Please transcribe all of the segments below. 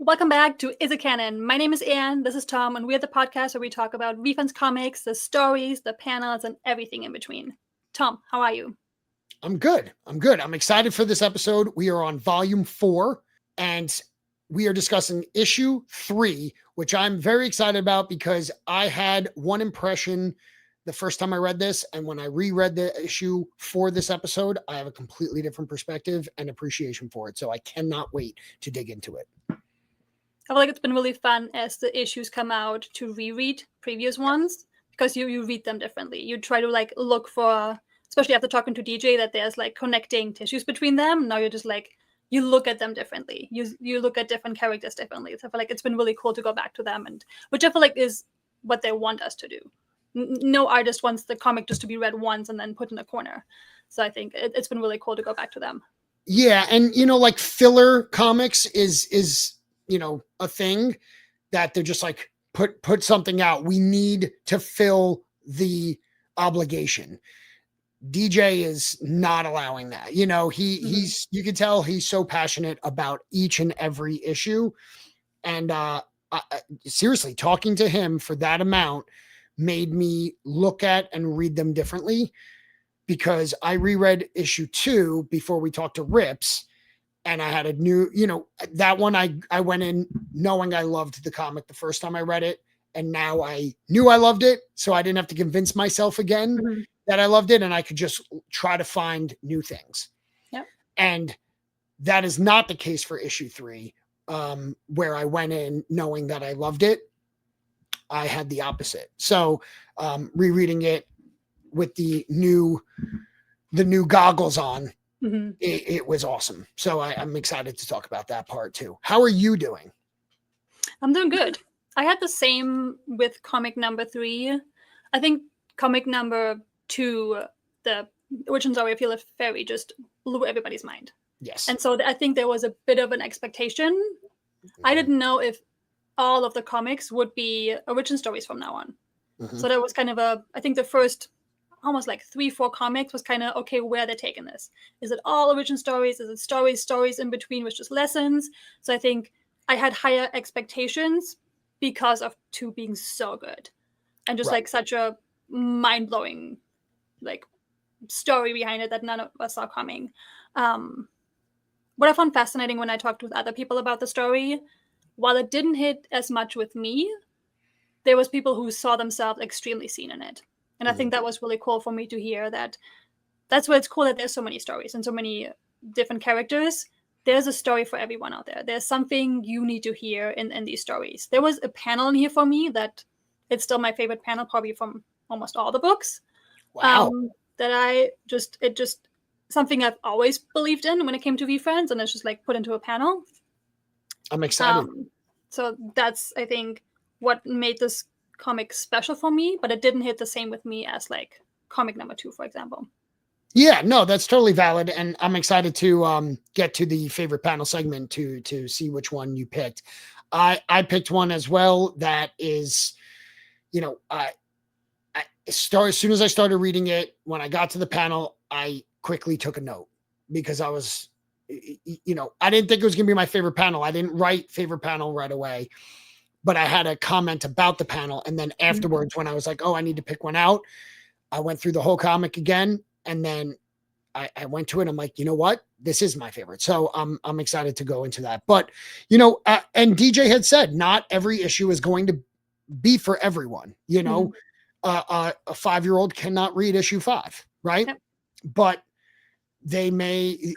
Welcome back to Is It Canon? My name is Anne, this is Tom, and we're the podcast where we talk about VeeFriends comics, the stories, the panels, and everything in between. Tom, how are you? I'm good. I'm excited for this episode. We are on volume 4, and we are discussing issue 3, which I'm very excited about because I had one impression the first time I read this, and when I reread the issue for this episode, I have a completely different perspective and appreciation for it. So I cannot wait to dig into it. I feel like it's been really fun as the issues come out to reread previous ones because you read them differently. You try to look for, especially after talking to DJ, that there's connecting tissues between them. Now you're just you look at them differently. You look at different characters differently. So I feel like it's been really cool to go back to them, and which I feel like is what they want us to do. No artist wants the comic just to be read once and then put in a corner. So I think it's been really cool to go back to them. Yeah, and filler comics is a thing that they're just put something out. We need to fill the obligation. DJ is not allowing that. He's you can tell he's so passionate about each and every issue. And seriously, talking to him for that amount made me look at and read them differently, because I reread issue 2 before we talked to Rips. And I had a new, that one I went in knowing I loved the comic the first time I read it. And now I knew I loved it. So I didn't have to convince myself again that I loved it. And I could just try to find new things. Yep. And that is not the case for issue 3, where I went in knowing that I loved it. I had the opposite. So rereading it with the new goggles on, it was awesome. So I'm excited to talk about that part too. How are you doing? I'm doing good. I had the same with comic number 3. I think comic number 2, the origin story of Feel of Fairy, just blew everybody's mind. Yes. And so I think there was a bit of an expectation. I didn't know if all of the comics would be origin stories from now on. So that was kind of I think the first almost 3-4 comics was kind of, okay, where they're taking this. Is it all origin stories? Is it stories in between with just lessons? So I think I had higher expectations because of 2 being so good. And just such a mind-blowing story behind it that none of us saw coming. What I found fascinating when I talked with other people about the story, while it didn't hit as much with me, there was people who saw themselves extremely seen in it. And I think that was really cool for me to hear that. That's why it's cool that there's so many stories and so many different characters. There's a story for everyone out there. There's something you need to hear in these stories. There was a panel in here for me that it's still my favorite panel, probably from almost all the books. Wow. It just something I've always believed in when it came to VeeFriends, and it's just put into a panel. I'm excited. So that's, I think, what made this comic special for me, but it didn't hit the same with me as comic number 2, for example. Yeah, no, that's totally valid. And I'm excited to get to the favorite panel segment to see which one you picked. I picked one as well that is, as soon as I started reading it, when I got to the panel, I quickly took a note because I was, I didn't think it was going to be my favorite panel. I didn't write favorite panel right away, but I had a comment about the panel. And then afterwards, when I was like, oh, I need to pick one out, I went through the whole comic again. And then I went to it. I'm like, you know what? This is my favorite. So I'm excited to go into that. But, and DJ had said, not every issue is going to be for everyone. A 5-year-old cannot read issue 5, right? Yep. But they may,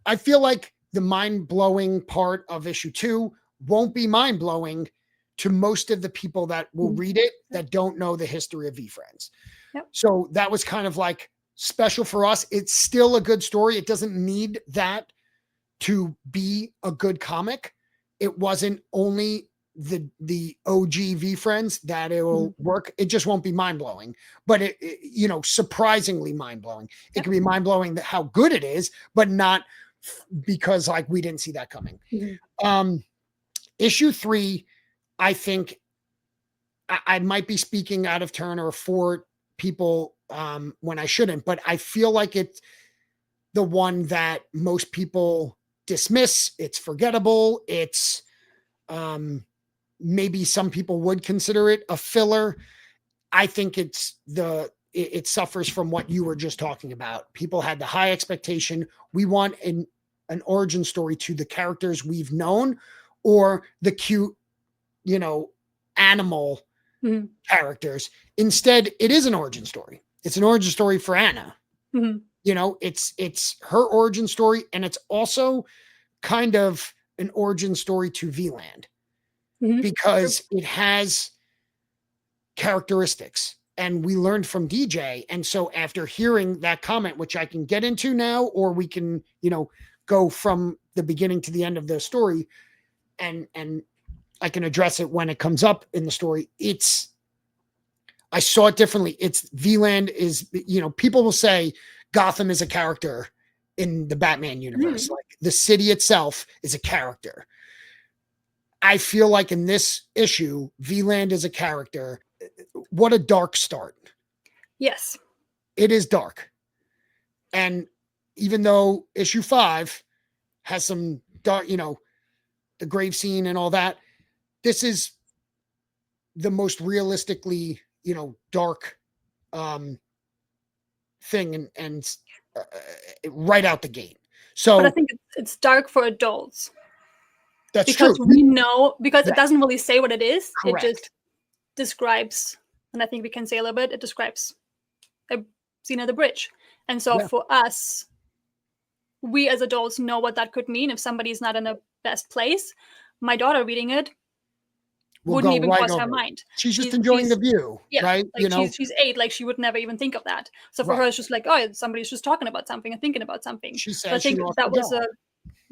I feel like the mind-blowing part of issue 2 won't be mind-blowing to most of the people that will read it that don't know the history of VeeFriends. Yep. So that was kind of special for us. It's still a good story. It doesn't need that to be a good comic. It wasn't only the OG VeeFriends that it will work. It just won't be mind-blowing, but it surprisingly mind-blowing. It can be mind-blowing how good it is, but not because we didn't see that coming. Issue 3, I think I might be speaking out of turn or for people when I shouldn't, but I feel like it's the one that most people dismiss. It's forgettable. It's Maybe some people would consider it a filler. I think it suffers from what you were just talking about. People had the high expectation. We want an origin story to the characters we've known, or the cute, animal characters. Instead, it is an origin story. It's an origin story for Anna. It's her origin story, and it's also kind of an origin story to VeeLand, because it has characteristics, and we learned from DJ. And so after hearing that comment, which I can get into now, or we can, go from the beginning to the end of the story, and I can address it when it comes up in the story. I saw it differently. It's VeeLand is, people will say Gotham is a character in the Batman universe. Like the city itself is a character. I feel like in this issue, VeeLand is a character. What a dark start. Yes. It is dark. And even though issue 5 has some dark, the grave scene and all that, this is the most realistically, dark thing, and right out the gate. So, but I think it's dark for adults. That's because true. we know, because it doesn't really say what it is. Correct. It just describes, and I think we can say a little bit, it describes a scene at the bridge. And so for us, we as adults know what that could mean if somebody's not in a best place. My daughter reading it wouldn't even cross her mind. She's just enjoying the view, right? Like she's 8, like she would never even think of that. So for her, it's just like, oh, somebody's just talking about something and thinking about something. She said, so I think that was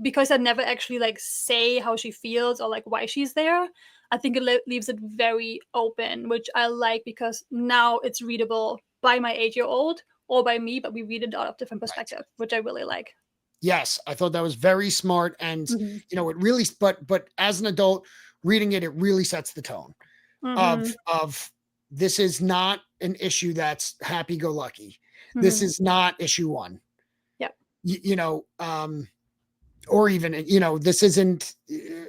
because I never actually like say how she feels or like why she's there. I think it leaves it very open, which I like, because now it's readable by my 8-year-old or by me, but we read it out of different perspectives, which I really like. Yes, I thought that was very smart, and it really, but as an adult reading it, it really sets the tone of this is not an issue that's happy-go-lucky. This is not issue 1. Yep. Or even, this isn't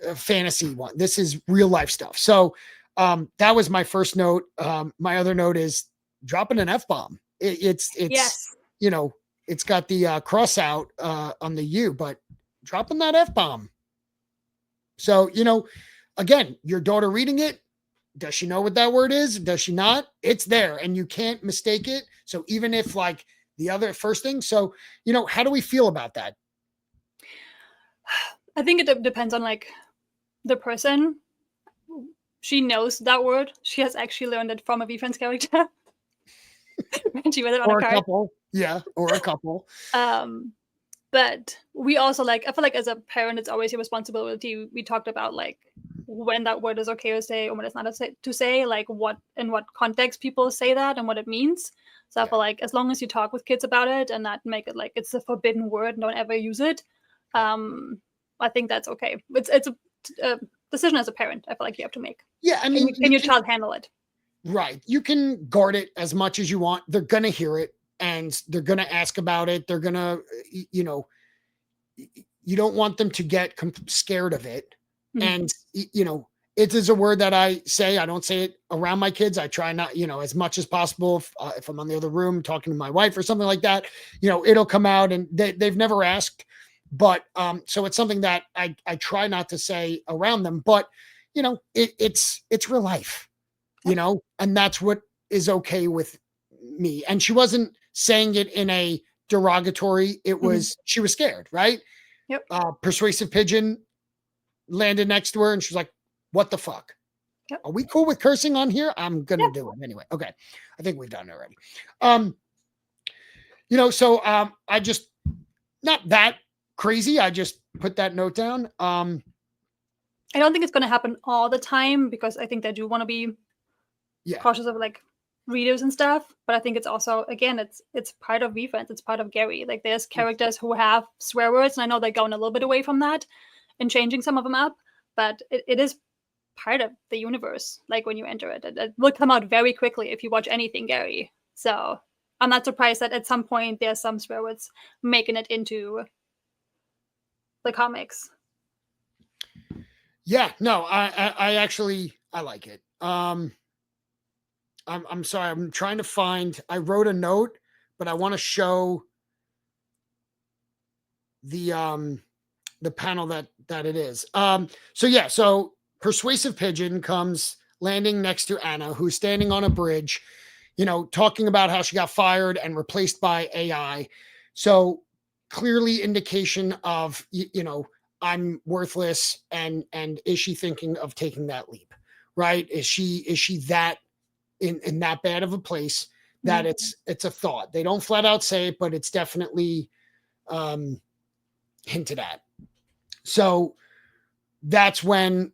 a fantasy one. This is real life stuff. So that was my first note. My other note is dropping an F-bomb. It's it's got the cross out on the U, but dropping that F-bomb. So, again, your daughter reading it, does she know what that word is? Does she not? It's there, and you can't mistake it. So even if like the other first thing, so, how do we feel about that? I think it depends on like the person. She knows that word. She has actually learned it from a VeeFriends character. She read it on a card. Or a couple. But we also I feel like as a parent, it's always your responsibility. We talked about like when that word is okay to say or when it's not to say, like in what context people say that and what it means. So I feel like as long as you talk with kids about it and not make it like it's a forbidden word, don't ever use it. I think that's okay. It's a decision as a parent. I feel like you have to make. Yeah, I mean, can your child handle it? Right. You can guard it as much as you want. They're gonna hear it and they're gonna ask about it. They're gonna, you don't want them to get scared of it. And it is a word that I say. I don't say it around my kids. I try not, as much as possible. If I'm on the other room talking to my wife or something like that, it'll come out, and they've never asked. But so it's something that I try not to say around them, but it's real life, and that's what is okay with me. And she wasn't saying it in a derogatory, it was, she was scared, right? Yep. Persuasive pigeon landed next to her and she's like, what the fuck? Yep. Are we cool with cursing on here? I'm going to do it anyway. Okay. I think we've done it already. So I just, not that crazy. I just put that note down. I don't think it's going to happen all the time, because I think they do want to be cautious of like readers and stuff. But I think it's also, again, it's part of VeeFriends. It's part of Gary. Like there's characters who have swear words, and I know they're going a little bit away from that and changing some of them up, but it is part of the universe. Like when you enter it, it will come out very quickly if you watch anything Gary. So I'm not surprised that at some point there's some swear words making it into the comics. Yeah, no, I actually I like it. I'm sorry, I'm trying to find. I wrote a note, but I want to show the panel that it is. So yeah, so Persuasive Pigeon comes landing next to Anna, who's standing on a bridge, talking about how she got fired and replaced by AI. So clearly indication of I'm worthless, and is she thinking of taking that leap? Right? Is she that in that bad of a place that it's a thought? They don't flat out say it, but it's definitely um hinted at. So that's when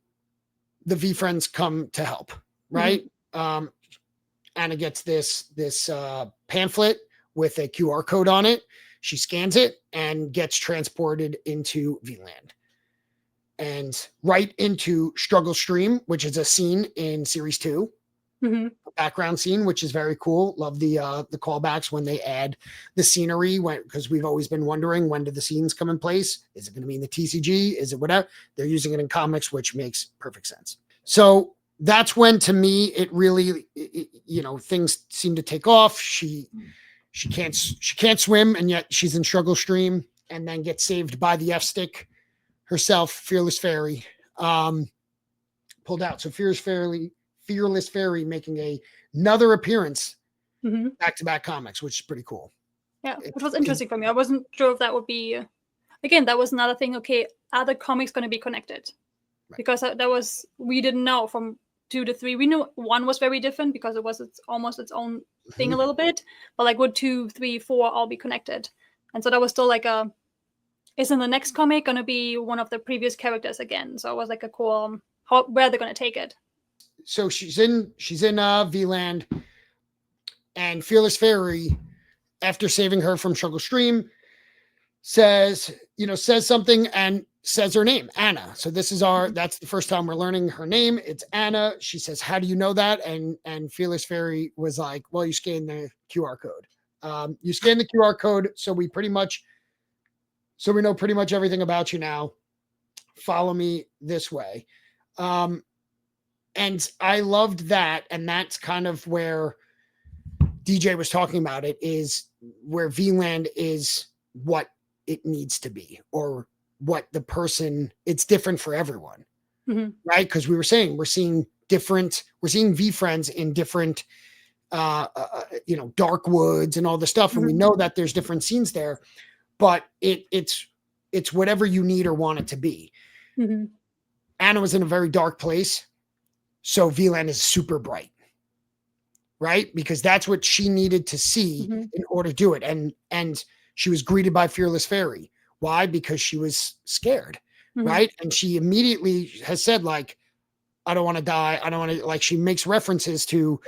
the VeeFriends come to help, right? Anna gets this pamphlet with a QR code on it. She scans it and gets transported into VeeLand and right into Struggle Stream, which is a scene in series 2. A background scene, which is very cool. Love the callbacks when they add the scenery, because we've always been wondering, when do the scenes come in place? Is it going to be in the TCG? Is it whatever? They're using it in comics, which makes perfect sense. So that's when, to me, it really, things seem to take off. She can't swim, and yet she's in Struggle Stream, and then gets saved by the F stick herself, Fearless Fairy, pulled out. So Fearless Fairy making another appearance back-to-back comics, which is pretty cool. Yeah, which was interesting for me. I wasn't sure if that would be, again, that was another thing. Okay, are the comics going to be connected? Right. Because we didn't know from 2 to 3. We knew 1 was very different because it was almost its own thing a little bit, but like would 2, 3, 4 all be connected? And so that was still like isn't the next comic going to be one of the previous characters again? So it was like a cool, where they're going to take it. So she's in VeeLand, and Fearless Fairy, after saving her from Struggle Stream, says something and says her name, Anna. So that's the first time we're learning her name. It's Anna. She says, "How do you know that?" And Fearless Fairy was like, "Well, you scan the QR code. You scan the QR code, so we know pretty much everything about you now. Follow me this way." And I loved that. And that's kind of where DJ was talking about it, is where VeeLand is what it needs to be, or what the person, it's different for everyone. Right? Because we're seeing VeeFriends in different, dark woods and all the stuff. And we know that there's different scenes there, but it's whatever you need or want it to be. Anna was in a very dark place, so VeeLand is super bright, right? Because that's what she needed to see in order to do it. And she was greeted by Fearless Fairy. Why? Because she was scared, right? And she immediately has said, like, I don't want to die. I don't want to, like, she makes references to,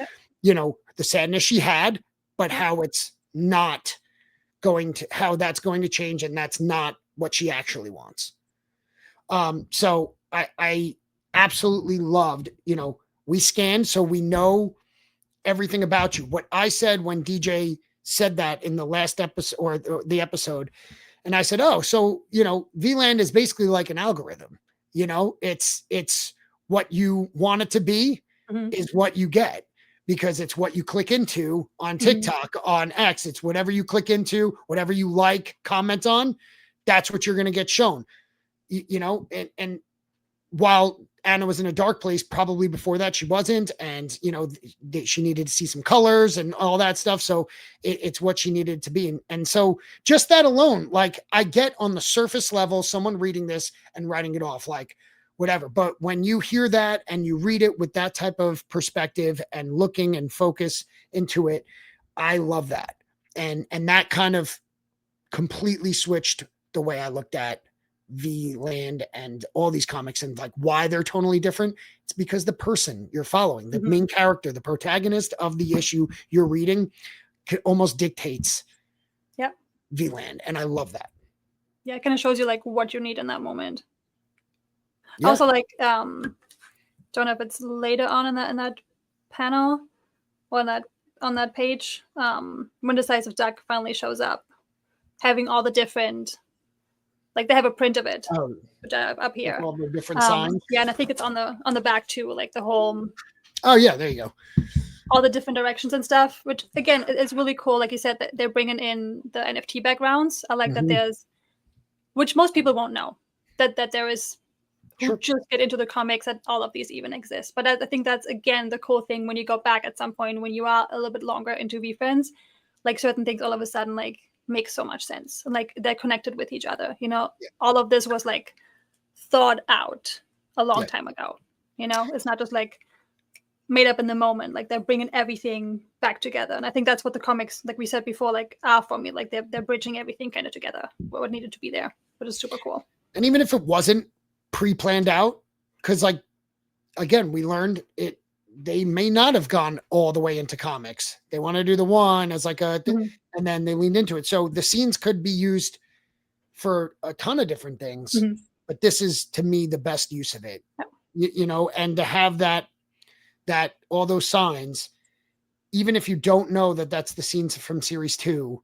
the sadness she had, but how it's not how that's going to change. And that's not what she actually wants. So I absolutely loved, we scanned, so we know everything about you. What I said when DJ said that in the last episode, or the episode, and I said, "Oh, so, VeeLand is basically like an algorithm. It's what you want it to be is what you get, because it's what you click into on TikTok, on X. It's whatever you click into, whatever you like, comment on, that's what you're going to get shown." And while Anna was in a dark place, probably before that she wasn't, and she needed to see some colors and all that stuff. So it's what she needed to be. And so just that alone, like, I get on the surface level, someone reading this and writing it off, like, whatever. But when you hear that and you read it with that type of perspective and looking and focus into it, I love that. And that kind of completely switched the way I looked at VeeLand and all these comics, and like why they're totally different. It's because the person you're following, the main character, the protagonist of the issue you're reading, almost dictates VeeLand. And I love that. Yeah, it kind of shows you like what you need in that moment. Also, like, don't know if it's later on in that panel or on that page, when Decisive Duck finally shows up, having all the different Like they have a print of it, Oh, which I have up here. all the different signs. Yeah, and I think it's on the back too, like the whole. Oh yeah, there you go. All the different directions and stuff, which again is really cool. Like you said, that they're bringing in the NFT backgrounds. I like that there's, which most people won't know, that there is, who just get into the comics, that all of these even exist. But I think that's again the cool thing when you go back at some point when you are a little bit longer into VeeFriends, like certain things all of a sudden like make so much sense, and like they're connected with each other. You know, all of this was like thought out a long time ago. You know, it's not just like made up in the moment. Like they're bringing everything back together, and I think that's what the comics, like we said before, like are for me. Like they're bridging everything kind of together, what needed to be there, which is super cool. And even if it wasn't pre-planned out, because like again, we learned it, they may not have gone all the way into comics. They want to do the one as like a and then they leaned into it. So the scenes could be used for a ton of different things, but this is to me the best use of it. You know, and to have that all those signs, even if you don't know that that's the scenes from series 2,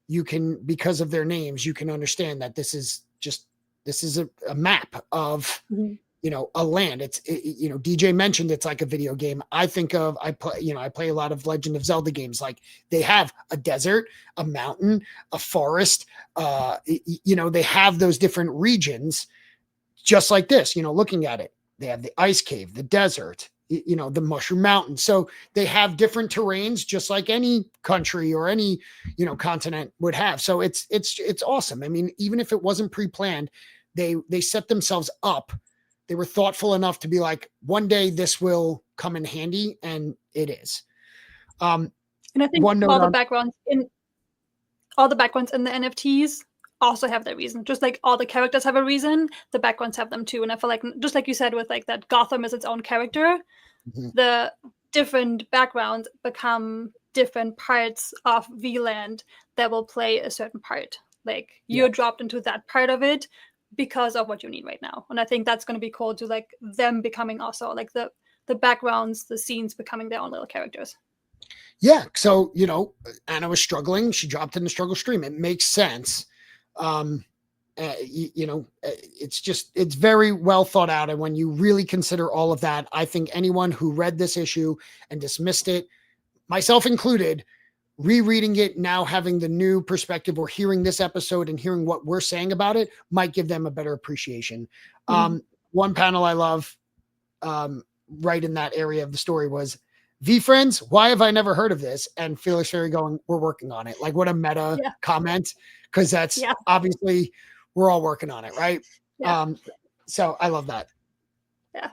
you can, because of their names, you can understand that this is a map of, you know, a land. You know, DJ mentioned it's like a video game. I think of, I play a lot of Legend of Zelda games. Like they have a desert, a mountain, a forest, you know, they have those different regions just like this, you know, looking at it, they have the ice cave, the desert, you know, the Mushroom Mountain. So they have different terrains, just like any country or any, you know, continent would have. So it's awesome. I mean, even if it wasn't pre-planned, they set themselves up. They were thoughtful enough to be like, one day this will come in handy, and it is. And I think all the backgrounds in the NFTs also have their reason. Just like all the characters have a reason, the backgrounds have them too. And I feel like, just like you said, with like that Gotham is its own character, the different backgrounds become different parts of VeeLand that will play a certain part. Like you're dropped into that part of it because of what you need right now. And I think that's going to be cool to like them becoming also like the backgrounds, the scenes becoming their own little characters. Yeah. So, you know, Anna was struggling. She dropped in the struggle stream. It makes sense. You know, it's very well thought out. And when you really consider all of that, I think anyone who read this issue and dismissed it, myself included, rereading it now, having the new perspective, or hearing this episode and hearing what we're saying about it, might give them a better appreciation. One panel I love, right in that area of the story, was VeeFriends, why have I never heard of this? And Fearless Fairy going, we're working on it. Like, what a meta comment, because that's obviously we're all working on it, right? So I love that. Yeah.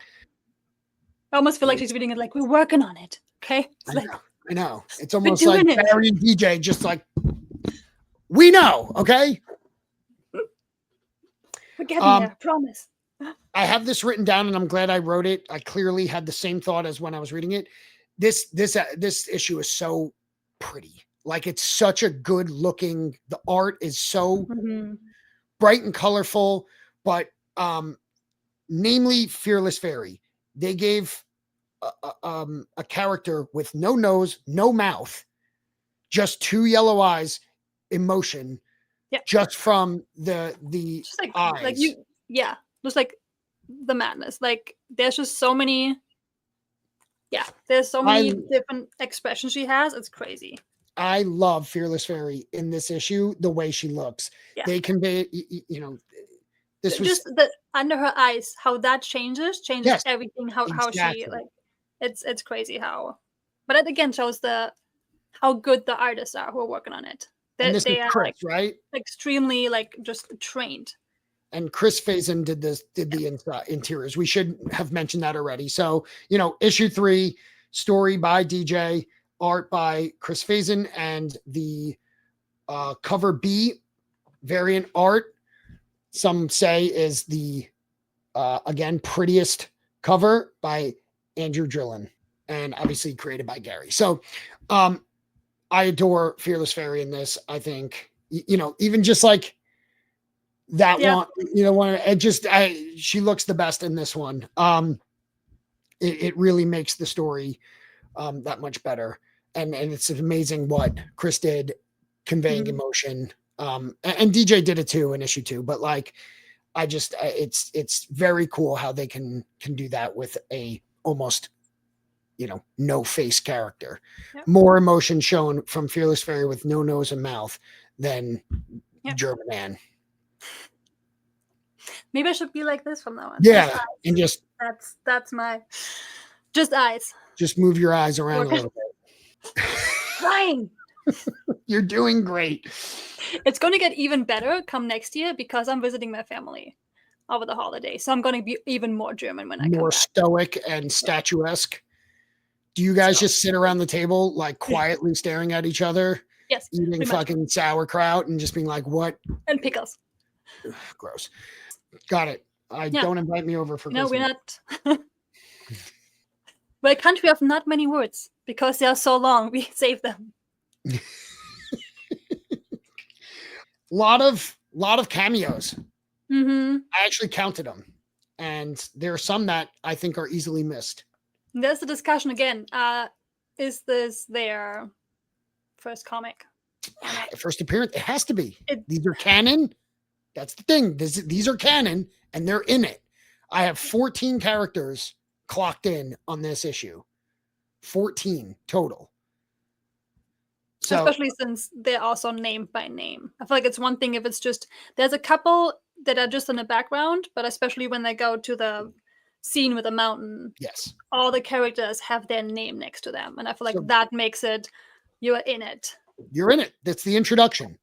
I almost feel like she's reading it like, we're working on it. Okay. I know. It's almost like Barry and DJ, just like, we know, okay? We're getting there, promise. I have this written down, and I'm glad I wrote it. I clearly had the same thought as when I was reading it. This issue is so pretty. Like, it's such a good looking, the art is so bright and colorful, but namely Fearless Fairy. They gave a character with no nose, no mouth, just 2 yellow eyes, emotion, just from the just like, eyes. Like just like the madness. Like there's just so many, there's so many different expressions she has. It's crazy. I love Fearless Fairy in this issue, the way she looks. They convey, you know, this was just the under her eyes, how that changes everything. How she, like, it's crazy how, but it again shows how good the artists are who are working on it. They are Chris, like, right? Extremely like just trained. And Chris Faison did the interiors. We should have mentioned that already. So, you know, issue 3, story by DJ, art by Chris Faison, and the cover B variant art, some say, is the again prettiest cover, by Andrew Drillin, and obviously created by Gary. So I adore Fearless Fairy in this. I think, you know, even just like that one, you know, she looks the best in this one. It really makes the story that much better. And it's amazing what Chris did, conveying emotion And DJ did it too in issue 2, but like, it's very cool how they can do that with a almost, no face character. Yep. More emotion shown from Fearless Fairy with no nose and mouth than German Man. Maybe I should be like this from now on. Yeah, and just that's my just eyes. Just move your eyes around a little bit. Fine. You're doing great. It's going to get even better come next year because I'm visiting my family over the holidays. So I'm going to be even more German when I come back. More stoic and statuesque. Do you guys just sit around the table, like quietly staring at each other? Yes. Eating fucking sauerkraut and just being like, what? And pickles. Ugh, gross. Got it. Don't invite me over for Christmas. No, we're not. We're a country of not many words because they are so long. We save them. lot of cameos. Mm-hmm. I actually counted them, and there are some that I think are easily missed. There's the discussion again. Is this their first comic? First appearance? It has to be. These are canon. That's the thing. These are canon, and they're in it. I have 14 characters clocked in on this issue. 14 total. So, especially since they're also named by name. I feel like it's one thing if it's just, there's a couple that are just in the background, but especially when they go to the scene with the mountain, yes, all the characters have their name next to them. And I feel like that makes it, you're in it. You're in it. That's the introduction.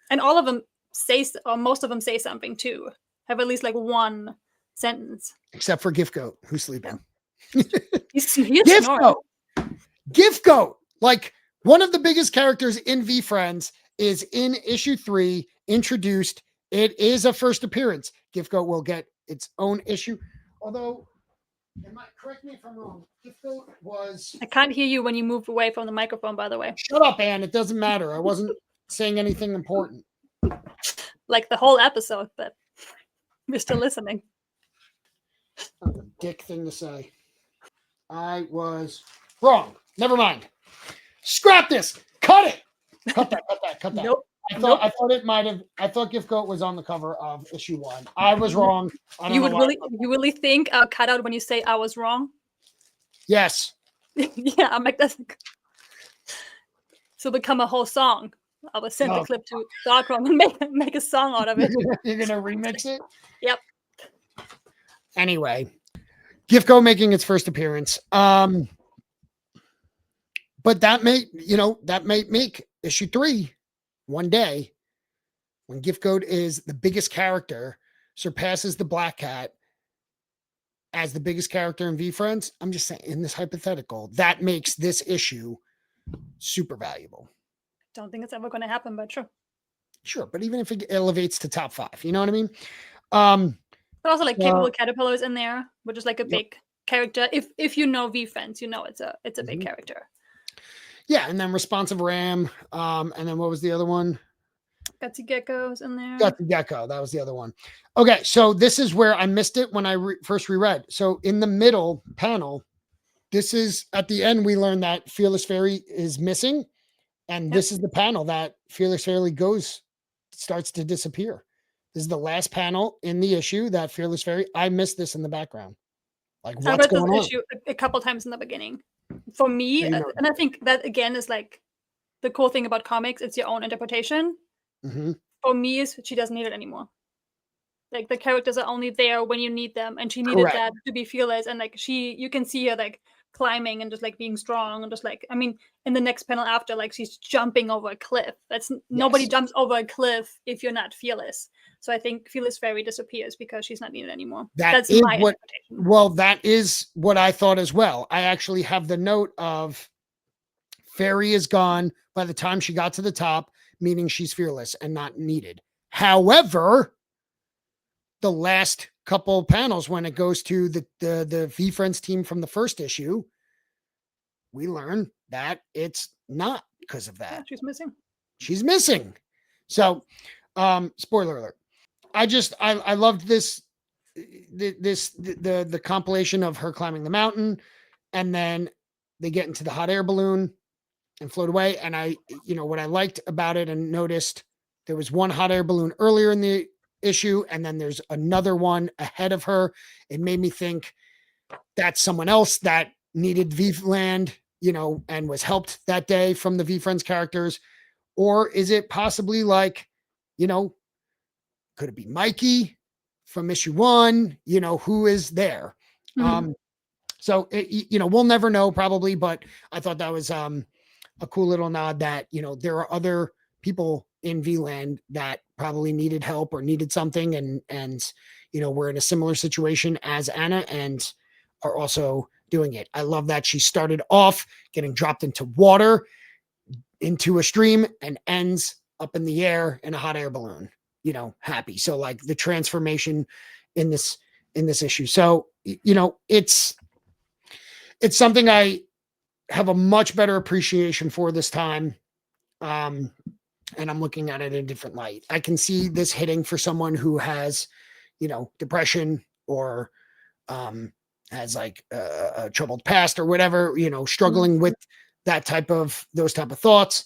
And all of them say, or most of them say something too. Have at least like one sentence. Except for Gift Goat, who's sleeping. He's Gift Goat. Gift Goat. Like, one of the biggest characters in VeeFriends is in issue 3, introduced. It is a first appearance. Gift Goat will get its own issue. Although, correct me if I'm wrong, Gift Goat was... I can't hear you when you move away from the microphone, by the way. Shut up, Anne. It doesn't matter. I wasn't saying anything important. Like the whole episode, but we're still listening. That's a dick thing to say. I was wrong. Never mind. Scrap this. Cut it. Cut that. Nope. I thought Gift Goat was on the cover of issue 1. I was wrong. You really think I'll cut out when you say I was wrong? Yes. Yeah, I'll make that. So become a whole song. I will send the clip to Darkroom and make a song out of it. You're gonna remix it? Yep. Anyway, Gift Goat making its first appearance. But that may make issue 3 one day when Gift Goat is the biggest character, surpasses the Black Cat as the biggest character in VeeFriends. I'm just saying, in this hypothetical, that makes this issue super valuable. Don't think it's ever going to happen, but sure. Sure, but even if it elevates to top 5, you know what I mean? But also like Capable Caterpillars in there, which is like a big character. If you know VeeFriends, you know it's a big character. Yeah, and then Responsive Ram, and then what was the other one? Gutsy Gecko's in there. Gutsy Gecko, that was the other one. Okay, so this is where I missed it when I first reread. So in the middle panel, this is at the end we learn that Fearless Fairy is missing, and this is the panel that Fearless Fairy starts to disappear. This is the last panel in the issue that Fearless Fairy. I missed this in the background. Like, what's I read going this on? issue a couple times in the beginning. For me, and I think that again is like the cool thing about comics. It's your own interpretation. Mm-hmm. For me, is she doesn't need it anymore. Like the characters are only there when you need them, and she needed that to be fearless. And like you can see her like climbing and just like being strong and just like, I mean, in the next panel after, like she's jumping over a cliff. Nobody jumps over a cliff if you're not fearless. So I think Fearless Fairy disappears because she's not needed anymore. That's my interpretation. Well, that is what I thought as well. I actually have the note of Fairy is gone by the time she got to the top, meaning she's fearless and not needed. However, the last couple panels, when it goes to the VeeFriends team from the first issue, we learn that it's not because of that. Yeah, she's missing. So, spoiler alert. I loved the compilation of her climbing the mountain, and then they get into the hot air balloon and float away. And what I liked about it and noticed there was one hot air balloon earlier in the issue, and then there's another one ahead of her. It made me think that's someone else that needed VeeLand, and was helped that day from the VeeFriends characters. Or is it possibly like, could it be Mikey from issue 1? Who is there? So, we'll never know probably, but I thought that was a cool little nod that, there are other people in VeeLand that probably needed help or needed something. And we're in a similar situation as Anna and are also doing it. I love that she started off getting dropped into water, into a stream, and ends up in the air in a hot air balloon, happy. So like the transformation in this issue. So, it's something I have a much better appreciation for this time. And I'm looking at it in a different light. I can see this hitting for someone who has, depression or has like a troubled past or whatever, struggling with those type of thoughts.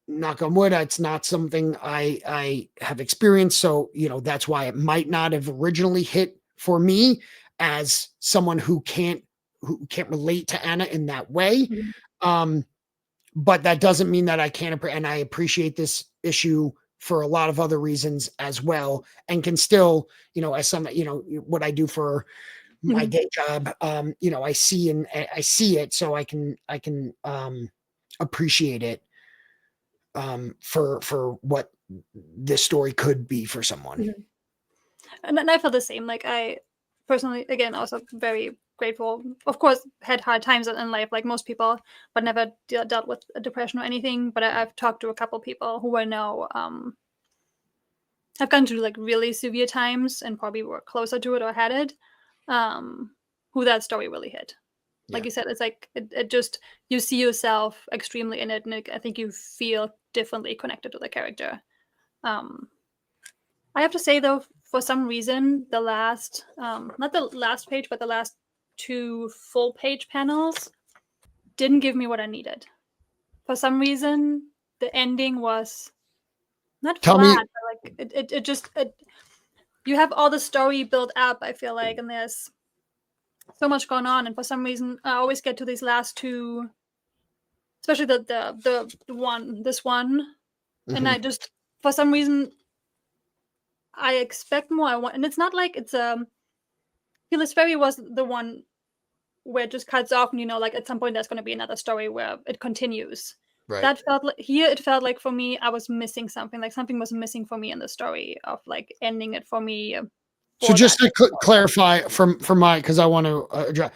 Knock on wood, it's not something I have experienced. So, that's why it might not have originally hit for me as someone who can't relate to Anna in that way. But that doesn't mean that I can't, and I appreciate this issue for a lot of other reasons as well, and can still, as some, what I do for my day job, I see it, so I can appreciate it for what this story could be for someone. And I feel the same. Like I personally, again, also very grateful. Of course, had hard times in life, like most people, but never dealt with depression or anything. But I've talked to a couple people who I know have gone through like really severe times and probably were closer to it or had it. Who that story really hit. Like you said, it's like it just, you see yourself extremely in it, and I think you feel differently connected to the character. I have to say though, for some reason, the last, not the last page, but the last 2 full page panels didn't give me what I needed. For some reason, the ending was not flat, but like it just, you have all the story built up, I feel like, and there's so much going on, and for some reason, I always get to these last 2, especially the one, this one, and I just, for some reason, I expect more. I want, and it's not like it's Fearless Fairy was the one where it just cuts off, and like at some point there's going to be another story where it continues. Right. That felt like here. It felt like for me, I was missing something. Like something was missing for me in the story of like ending it for me. So just to clarify from my, because I want to address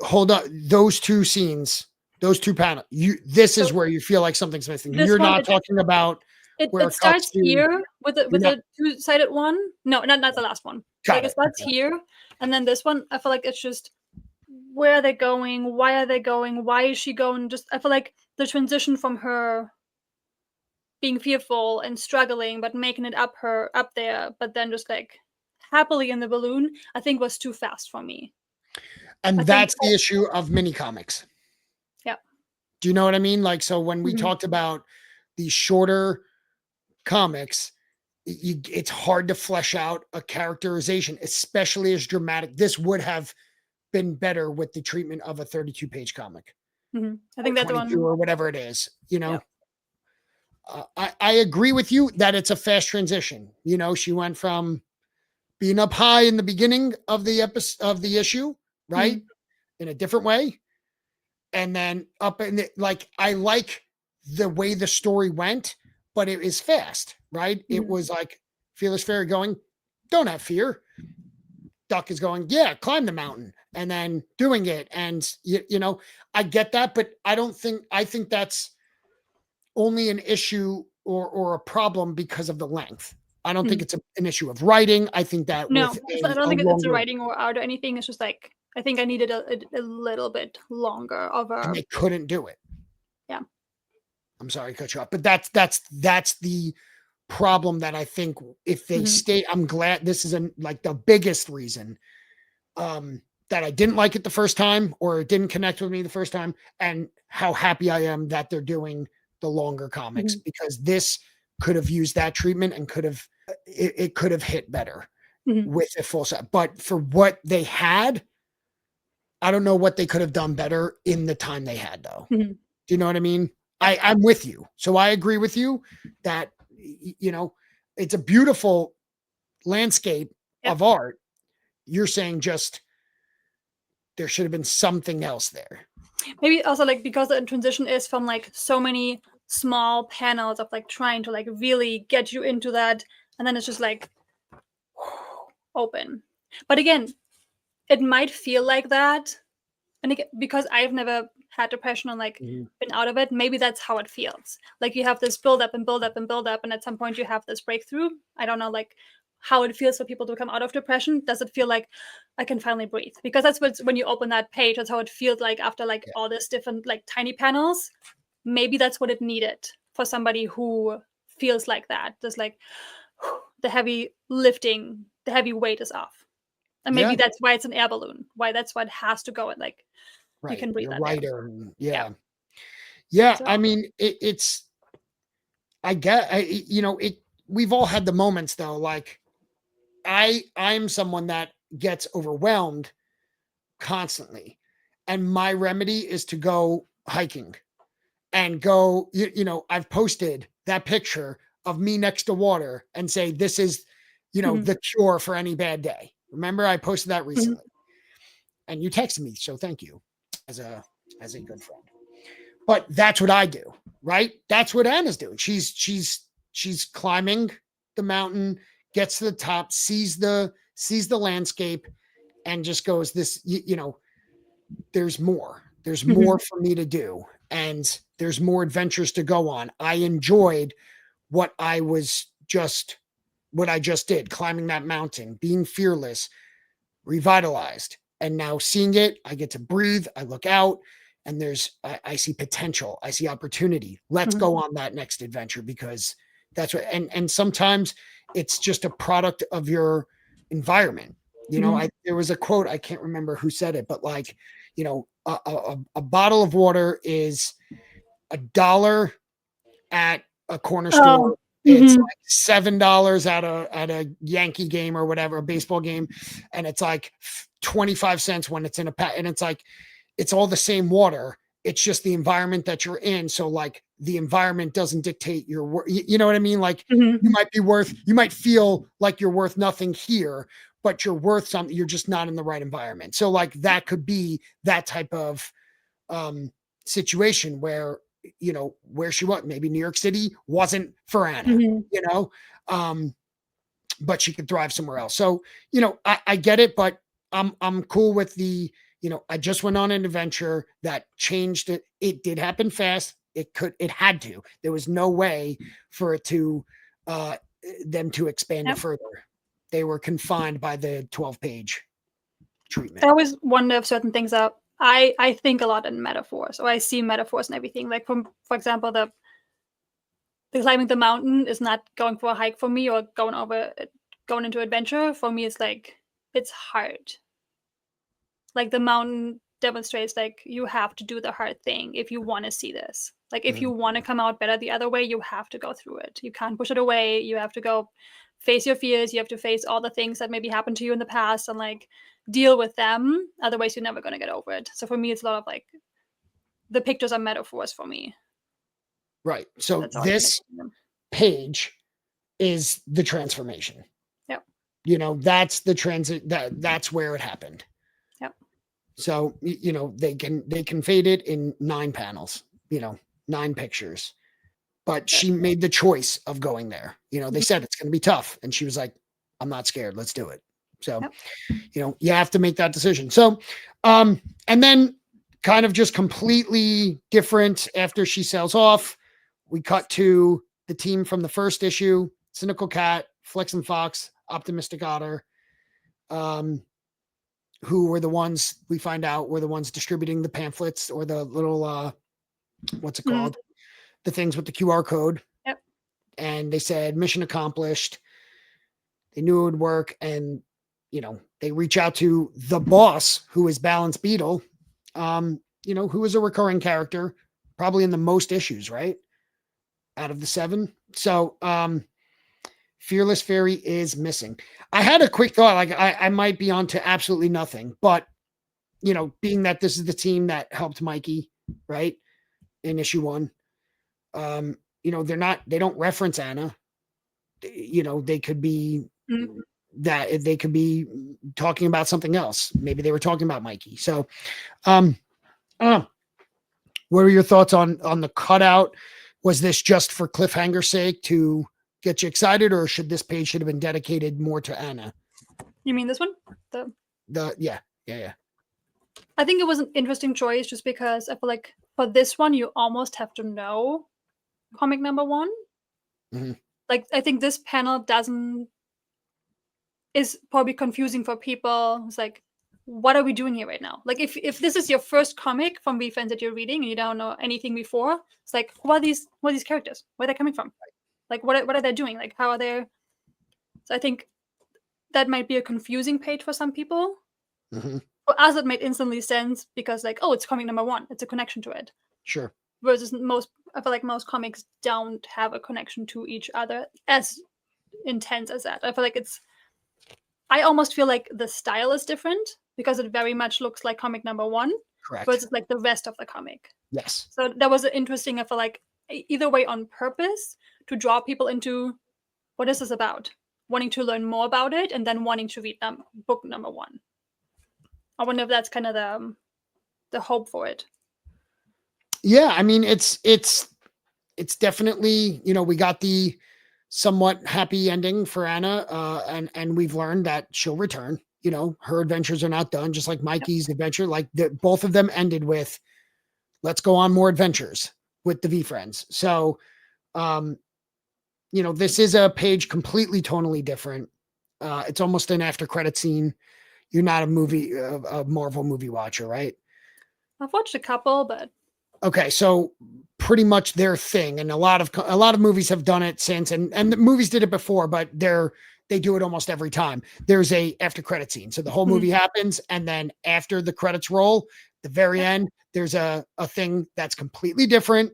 hold up, those 2 scenes, those 2 panels. This is where you feel like something's missing. You're not talking about. It starts here with the 2-sided one. No, not the last one. It starts here, and then this one, I feel like it's just, where are they going? Why are they going? Why is she going? Just, I feel like the transition from her being fearful and struggling, but making it up there, but then just like happily in the balloon, I think was too fast for me. And that's the issue of mini comics. Yeah. Do you know what I mean? Like, so when we talked about these shorter comics, it's hard to flesh out a characterization, especially as dramatic. This would have been better with the treatment of a 32-page comic. I think that's the one, or whatever it is. I agree with you that it's a fast transition. She went from being up high in the beginning of the issue, right, in a different way, and then up in the, like, I like the way the story went, but it is fast, right? It was like Fearless Fairy going, don't have fear. Duck is going, yeah, climb the mountain, and then doing it. And, I get that, but I think that's only an issue or a problem because of the length. I don't think it's an issue of writing. I think that I don't think it's a writing or art or anything. It's just like, I think I needed a little bit longer of a. And they couldn't do it. Yeah. I'm sorry to cut you off, but that's the problem that I think if they stay, I'm glad this is like the biggest reason that I didn't like it the first time, or it didn't connect with me the first time, and how happy I am that they're doing the longer comics because this could have used that treatment and it could have hit better with a full set. But for what they had, I don't know what they could have done better in the time they had, though. Do you know what I mean? I'm with you. So I agree with you that, you know, it's a beautiful landscape of art. You're saying just there should have been something else there. Maybe also like because the transition is from like so many small panels of like trying to like really get you into that, and then it's just like open. But again, it might feel like that, and again, because I've never had depression and like been out of it, maybe that's how it feels. Like you have this build up and build up and build up, and at some point you have this breakthrough. I don't know, like how it feels for people to come out of depression. Does it feel like I can finally breathe? Because that's what's when you open that page, that's how it feels like after like all this different like tiny panels. Maybe that's what it needed for somebody who feels like that. Just like the heavy lifting, the heavy weight is off. And maybe that's why it's an air balloon. Why that's why it has to go and like you can breathe. You're that lighter. Yeah. So, I mean, it's I get you know, we've all had the moments though, like I'm someone that gets overwhelmed constantly. And my remedy is to go hiking and go, you know, I've posted that picture of me next to water and say, this is, you know, the cure for any bad day. Remember, I posted that recently and you texted me. So thank you as a good friend. But that's what I do, right? That's what Anna's doing. She's climbing the mountain, gets to the top, sees the landscape, and just goes, this, you know, there's more. There's more for me to do. And there's more adventures to go on. I enjoyed what I just did, climbing that mountain, being fearless, revitalized. And now seeing it, I get to breathe. I look out and I see potential. I see opportunity. Let's go on that next adventure because that's what, and sometimes it's just a product of your environment. You know, there was a quote, I can't remember who said it, but like, you know, a bottle of water is $1 at a corner store. It's like $7 at a Yankee game or whatever, a baseball game. And it's like 25 cents when it's in a pack. And it's like, it's all the same water. It's just the environment that you're in. So like the environment doesn't dictate your worth. You know what I mean? Like you might feel like you're worth nothing here, but you're worth something. You're just not in the right environment. So like that could be that type of situation where, you know, where she was, maybe New York City wasn't for Anna, you know, but she could thrive somewhere else. So, you know, I get it, but I'm cool with the, you know, I just went on an adventure that changed it. It did happen fast. It had to, there was no way for it to, them to expand it further. They were confined by the 12-page treatment. I always wonder if certain things are, I think a lot in metaphors, or I see metaphors and everything. Like for example, the climbing the mountain is not going for a hike for me or going into adventure. For me, it's like, it's hard. Like the mountain demonstrates like you have to do the hard thing if you want to see this. Like if you want to come out better the other way, you have to go through it. You can't push it away. You have to go face your fears. You have to face all the things that maybe happened to you in the past and like deal with them. Otherwise, you're never going to get over it. So for me, it's a lot of like the pictures are metaphors for me. Right. So this page is the transformation. Yep. You know, that's the transit. That's where it happened. Yep. So, you know, they can fade it in 9 panels, you know, 9 pictures, but she made the choice of going there. You know, they said it's going to be tough. And she was like, I'm not scared. Let's do it. So, you know, you have to make that decision. So, and then kind of just completely different after she sails off, we cut to the team from the first issue, Cynical Cat, Flex and Fox, Optimistic Otter, who were the ones we find out were the ones distributing the pamphlets or the little, what's it called? The things with the QR code. Yep. And they said, mission accomplished. They knew it would work. And, you know, they reach out to the boss, who is Balance Beetle, you know, who is a recurring character, probably in the most issues, right? out of the 7. So Fearless Fairy is missing. I had a quick thought, like I might be on to absolutely nothing, but being that this is the team that helped Mikey, right, in issue 1, they don't reference Anna. They could be that they could be talking about something else. Maybe they were talking about Mikey. So, I don't know. What are your thoughts on the cutout? Was this just for cliffhanger's sake to get you excited, or this page should have been dedicated more to Anna? You mean this one? Yeah. I think it was an interesting choice just because I feel like for this one you almost have to know comic number 1. Mm-hmm. Like I think this panel is probably confusing for people. It's like, what are we doing here right now? Like if this is your first comic from VeeFriends that you're reading and you don't know anything before, it's like, who are these characters? Where are they coming from? Like what are they doing? Like how are they? So I think that might be a confusing page for some people. Mm-hmm. For us, it made instantly sense because like, oh, it's comic number 1. It's a connection to it. Sure. Versus I feel like most comics don't have a connection to each other as intense as that. I almost feel like the style is different because it very much looks like comic number 1. Correct. Versus like the rest of the comic. Yes. So that was interesting, I feel like, either way on purpose to draw people into what is this about, wanting to learn more about it, and then wanting to read book number 1. I wonder if that's kind of the hope for it. Yeah, I mean, it's definitely, we got the somewhat happy ending for Anna, and we've learned that she'll return. Her adventures are not done, just like Mikey's adventure. Like both of them ended with, let's go on more adventures with the VeeFriends. So, this is a page completely tonally different. It's almost an after credit scene. You're not a Marvel movie watcher, right? I've watched a couple, but okay, so pretty much their thing, and a lot of movies have done it since, and the movies did it before, but they do it almost every time. There's a after credit scene, so the whole movie happens, and then after the credits roll, the very end, there's a thing that's completely different,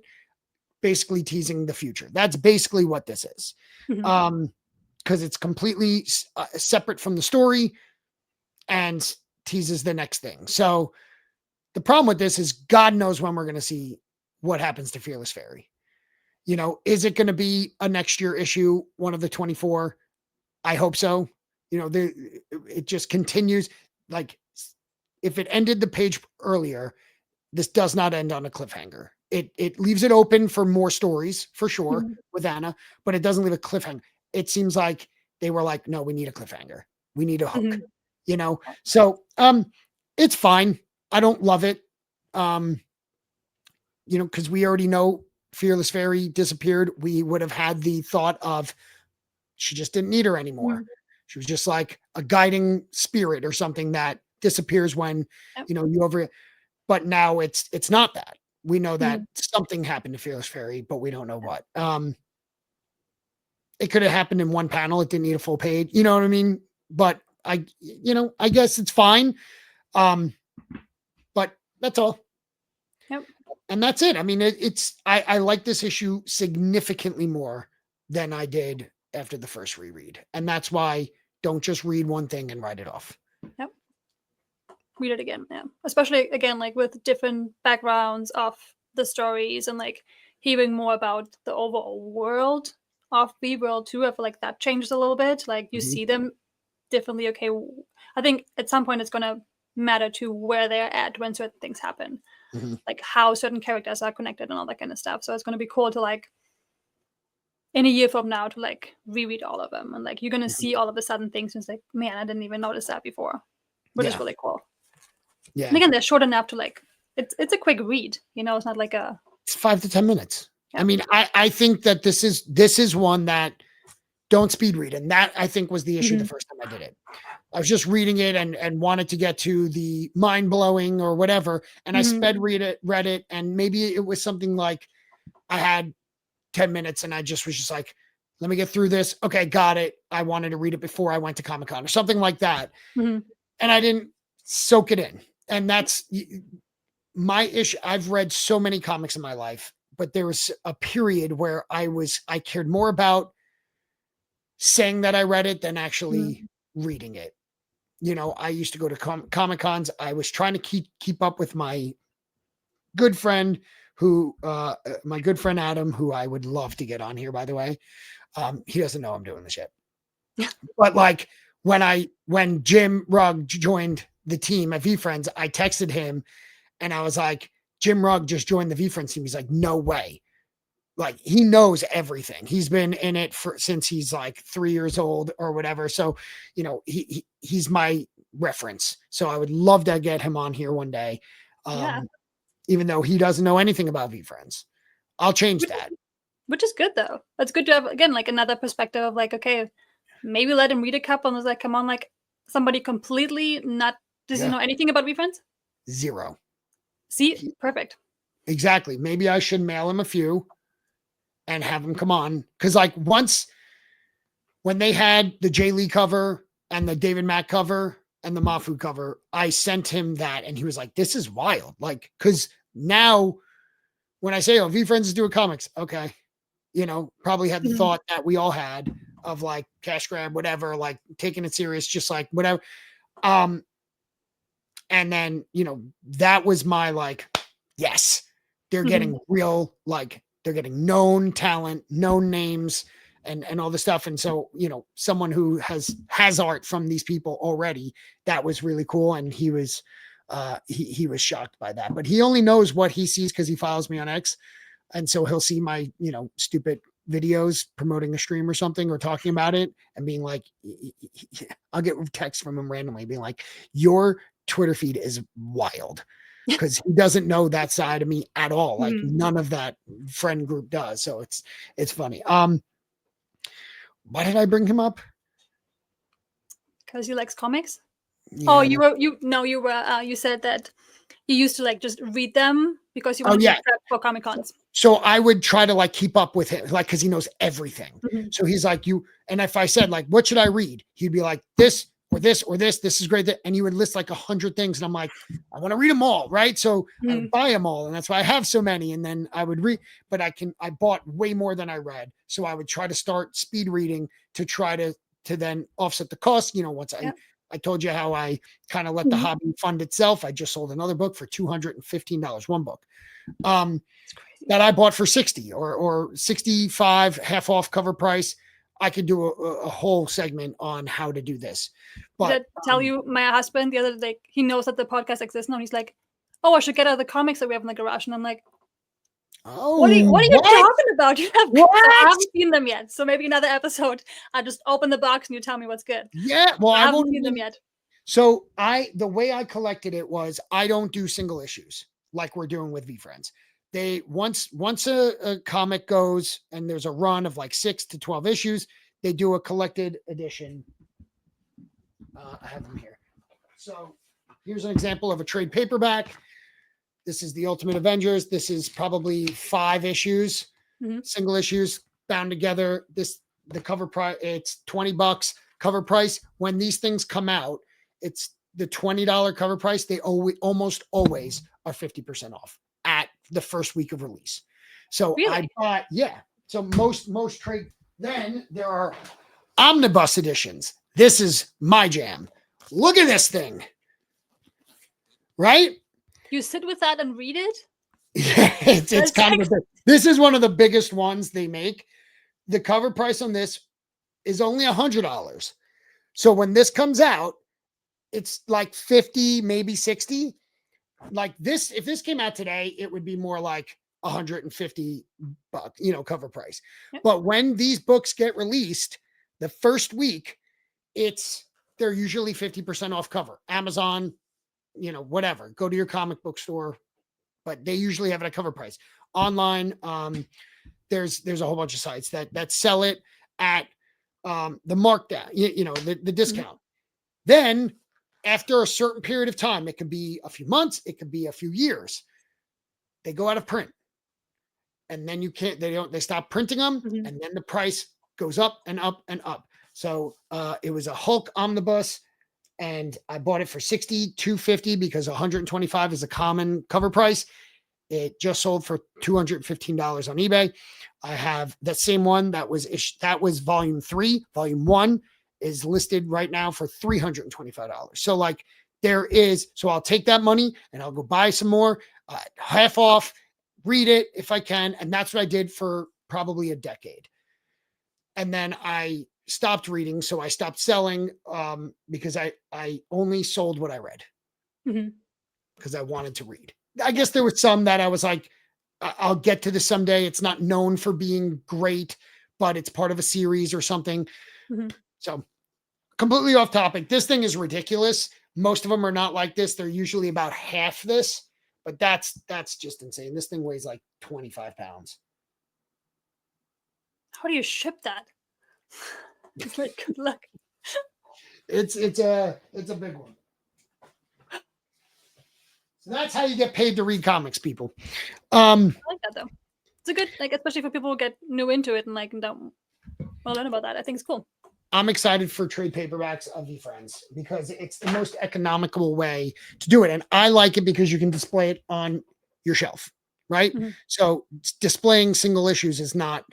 basically teasing the future. That's basically what this is, because it's completely separate from the story and teases the next thing. So the problem with this is God knows when we're going to see what happens to Fearless Fairy. Is it going to be a next year issue, one of the 24? I hope so. It just continues. Like if it ended the page earlier, this does not end on a cliffhanger. It leaves it open for more stories for sure with Anna, but it doesn't leave a cliffhanger. It seems like they were like, no, we need a cliffhanger. We need a hook, So it's fine. I don't love it. Because we already know Fearless Fairy disappeared. We would have had the thought of she just didn't need her anymore. She was just like a guiding spirit or something that disappears when, but now it's not that. We know that something happened to Fearless Fairy, but we don't know what. It could have happened in one panel. It didn't need a full page. You know what I mean? But I guess it's fine. But that's all. Yep. And that's it. I mean, I like this issue significantly more than I did after the first reread. And that's why don't just read one thing and write it off. Yep. Read it again. Yeah. Especially again, like with different backgrounds of the stories and like hearing more about the overall world of VeeWorld too. I feel like that changes a little bit. Like you see them differently. Okay. I think at some point it's going to matter to where they're at when certain things happen. Like how certain characters are connected and all that kind of stuff. So it's going to be cool to like in a year from now to like reread all of them, and like you're going to see all of a sudden things and it's like, man, I didn't even notice that before, which is really cool. Yeah. And again, they're short enough to like it's a quick read, it's not like it's 5 to 10 minutes. I mean, I think that this is one that don't speed read, and that I think was the issue the first time I did it. I was just reading it and wanted to get to the mind blowing or whatever. And I read it. And maybe it was something like I had 10 minutes and I just was just like, let me get through this. Okay. Got it. I wanted to read it before I went to Comic-Con or something like that. And I didn't soak it in. And that's my issue. I've read so many comics in my life, but there was a period where I cared more about saying that I read it than actually reading it. You know, I used to go to Comic Cons. I was trying to keep up with my good friend Adam, who I would love to get on here, by the way. He doesn't know I'm doing this yet. But like when Jim Rugg joined the team at VeeFriends, I texted him and I was like, Jim Rugg just joined the VeeFriends team. He's like, no way. Like, he knows everything. He's been in it since he's like 3 years old or whatever. So, you know, he's my reference. So I would love to get him on here one day. Even though he doesn't know anything about VeeFriends. I'll change that. Which is good though. That's good to have, again, like another perspective of like, okay, maybe let him read a couple and was like, come on, like somebody completely not, does he know anything about VeeFriends? Zero. See, perfect. Exactly. Maybe I should mail him a few and have him come on. Cause like once when they had the Jay Lee cover and the David Mack cover and the Mafu cover, I sent him that and he was like, this is wild. Like, cause now when I say, oh, VeeFriends is doing comics, okay. You know, probably had the thought that we all had of like cash grab, whatever, like taking it serious, just like whatever. And then, you know, that was my like, yes, they're getting real, like they're getting known talent, known names and all the stuff. And so, you know, someone who has art from these people already, that was really cool. And he was shocked by that, but he only knows what he sees because he follows me on X. And so he'll see my, you know, stupid videos promoting a stream or something or talking about it and being like, I'll get texts from him randomly being like, your Twitter feed is wild, because he doesn't know that side of me at all. Like none of that friend group does. So it's funny. Why did I bring him up? Because he likes comics. Yeah. Oh, you said that you used to like just read them because you wanted to prep for Comic Cons. So I would try to like keep up with him, like, cause he knows everything. So he's like, and if I said like, what should I read? He'd be like, this or this or this is great. And he would list like 100 things. And I'm like, I want to read them all. Right. So I would buy them all. And that's why I have so many. And then I would read, but I bought way more than I read. So I would try to start speed reading to try to then offset the cost. You know, once I told you how I kind of let the hobby fund itself. I just sold another book for $215, one book. That I bought for 60 or 65, half off cover price. I could do a whole segment on how to do this. But did I tell you, my husband the other day, he knows that the podcast exists now. He's like, oh, I should get out the comics that we have in the garage. And I'm like, oh, what are you talking about? I haven't seen them yet. So maybe another episode, I just open the box and you tell me what's good. Yeah. Well, I haven't seen them yet. So the way I collected it was I don't do single issues like we're doing with VeeFriends. They once a comic goes and there's a run of like 6 to 12 issues, they do a collected edition. I have them here. So here's an example of a trade paperback. This is the Ultimate Avengers. This is probably 5 issues, single issues bound together. The cover price, it's $20 cover price. When these things come out, it's the $20 cover price. They almost always are 50% off at the first week of release. So really? I bought, so most trade, then there are omnibus editions. This is my jam. Look at this thing. Right? You sit with that and read it? Yeah, it's kind of this is one of the biggest ones they make. The cover price on this is only $100. So when this comes out, it's like 50, maybe 60. Like this, if this came out today, it would be more like $150, cover price. Yep. But when these books get released, the first week, they're usually 50% off cover. Amazon, whatever. Go to your comic book store, but they usually have it at cover price. Online, there's a whole bunch of sites that sell it at the markdown, the discount. Then after a certain period of time, it could be a few months, it could be a few years, they go out of print. And then they stop printing them. And then the price goes up and up and up. So it was a Hulk omnibus and I bought it for $62.50 because $125 is a common cover price. It just sold for $215 on eBay. I have that same one that was volume 3. Volume 1 is listed right now for $325. So like so I'll take that money and I'll go buy some more, half off, read it if I can. And that's what I did for probably a decade. And then I stopped reading. So I stopped selling because I only sold what I read because I wanted to read. I guess there were some that I was like, I'll get to this someday. It's not known for being great, but it's part of a series or something. So completely off topic. This thing is ridiculous. Most of them are not like this. They're usually about half this, but that's just insane. This thing weighs like 25 pounds. How do you ship that? It's like, good luck. It's a big one. So that's how you get paid to read comics, people. I like that though. It's a good, like, especially for people who get new into it and like don't want to learn about that. I think it's cool. I'm excited for trade paperbacks of VeeFriends because it's the most economical way to do it. And I like it because you can display it on your shelf, right? So displaying single issues is not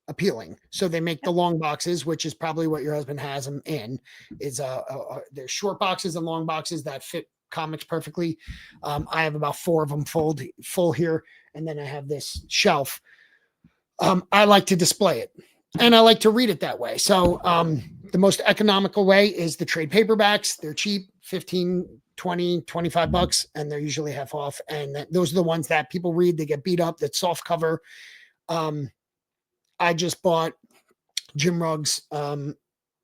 appealing. So they make the long boxes, which is probably what your husband has them in. Is there's short boxes and long boxes that fit comics perfectly. I have about 4 of them full here, and then I have this shelf. I like to display it. And I like to read it that way. So the most economical way is the trade paperbacks. They're cheap, 15, 20, 25 bucks, and they're usually half off. And those are the ones that people read. They get beat up. That's soft cover. I just bought Jim Ruggs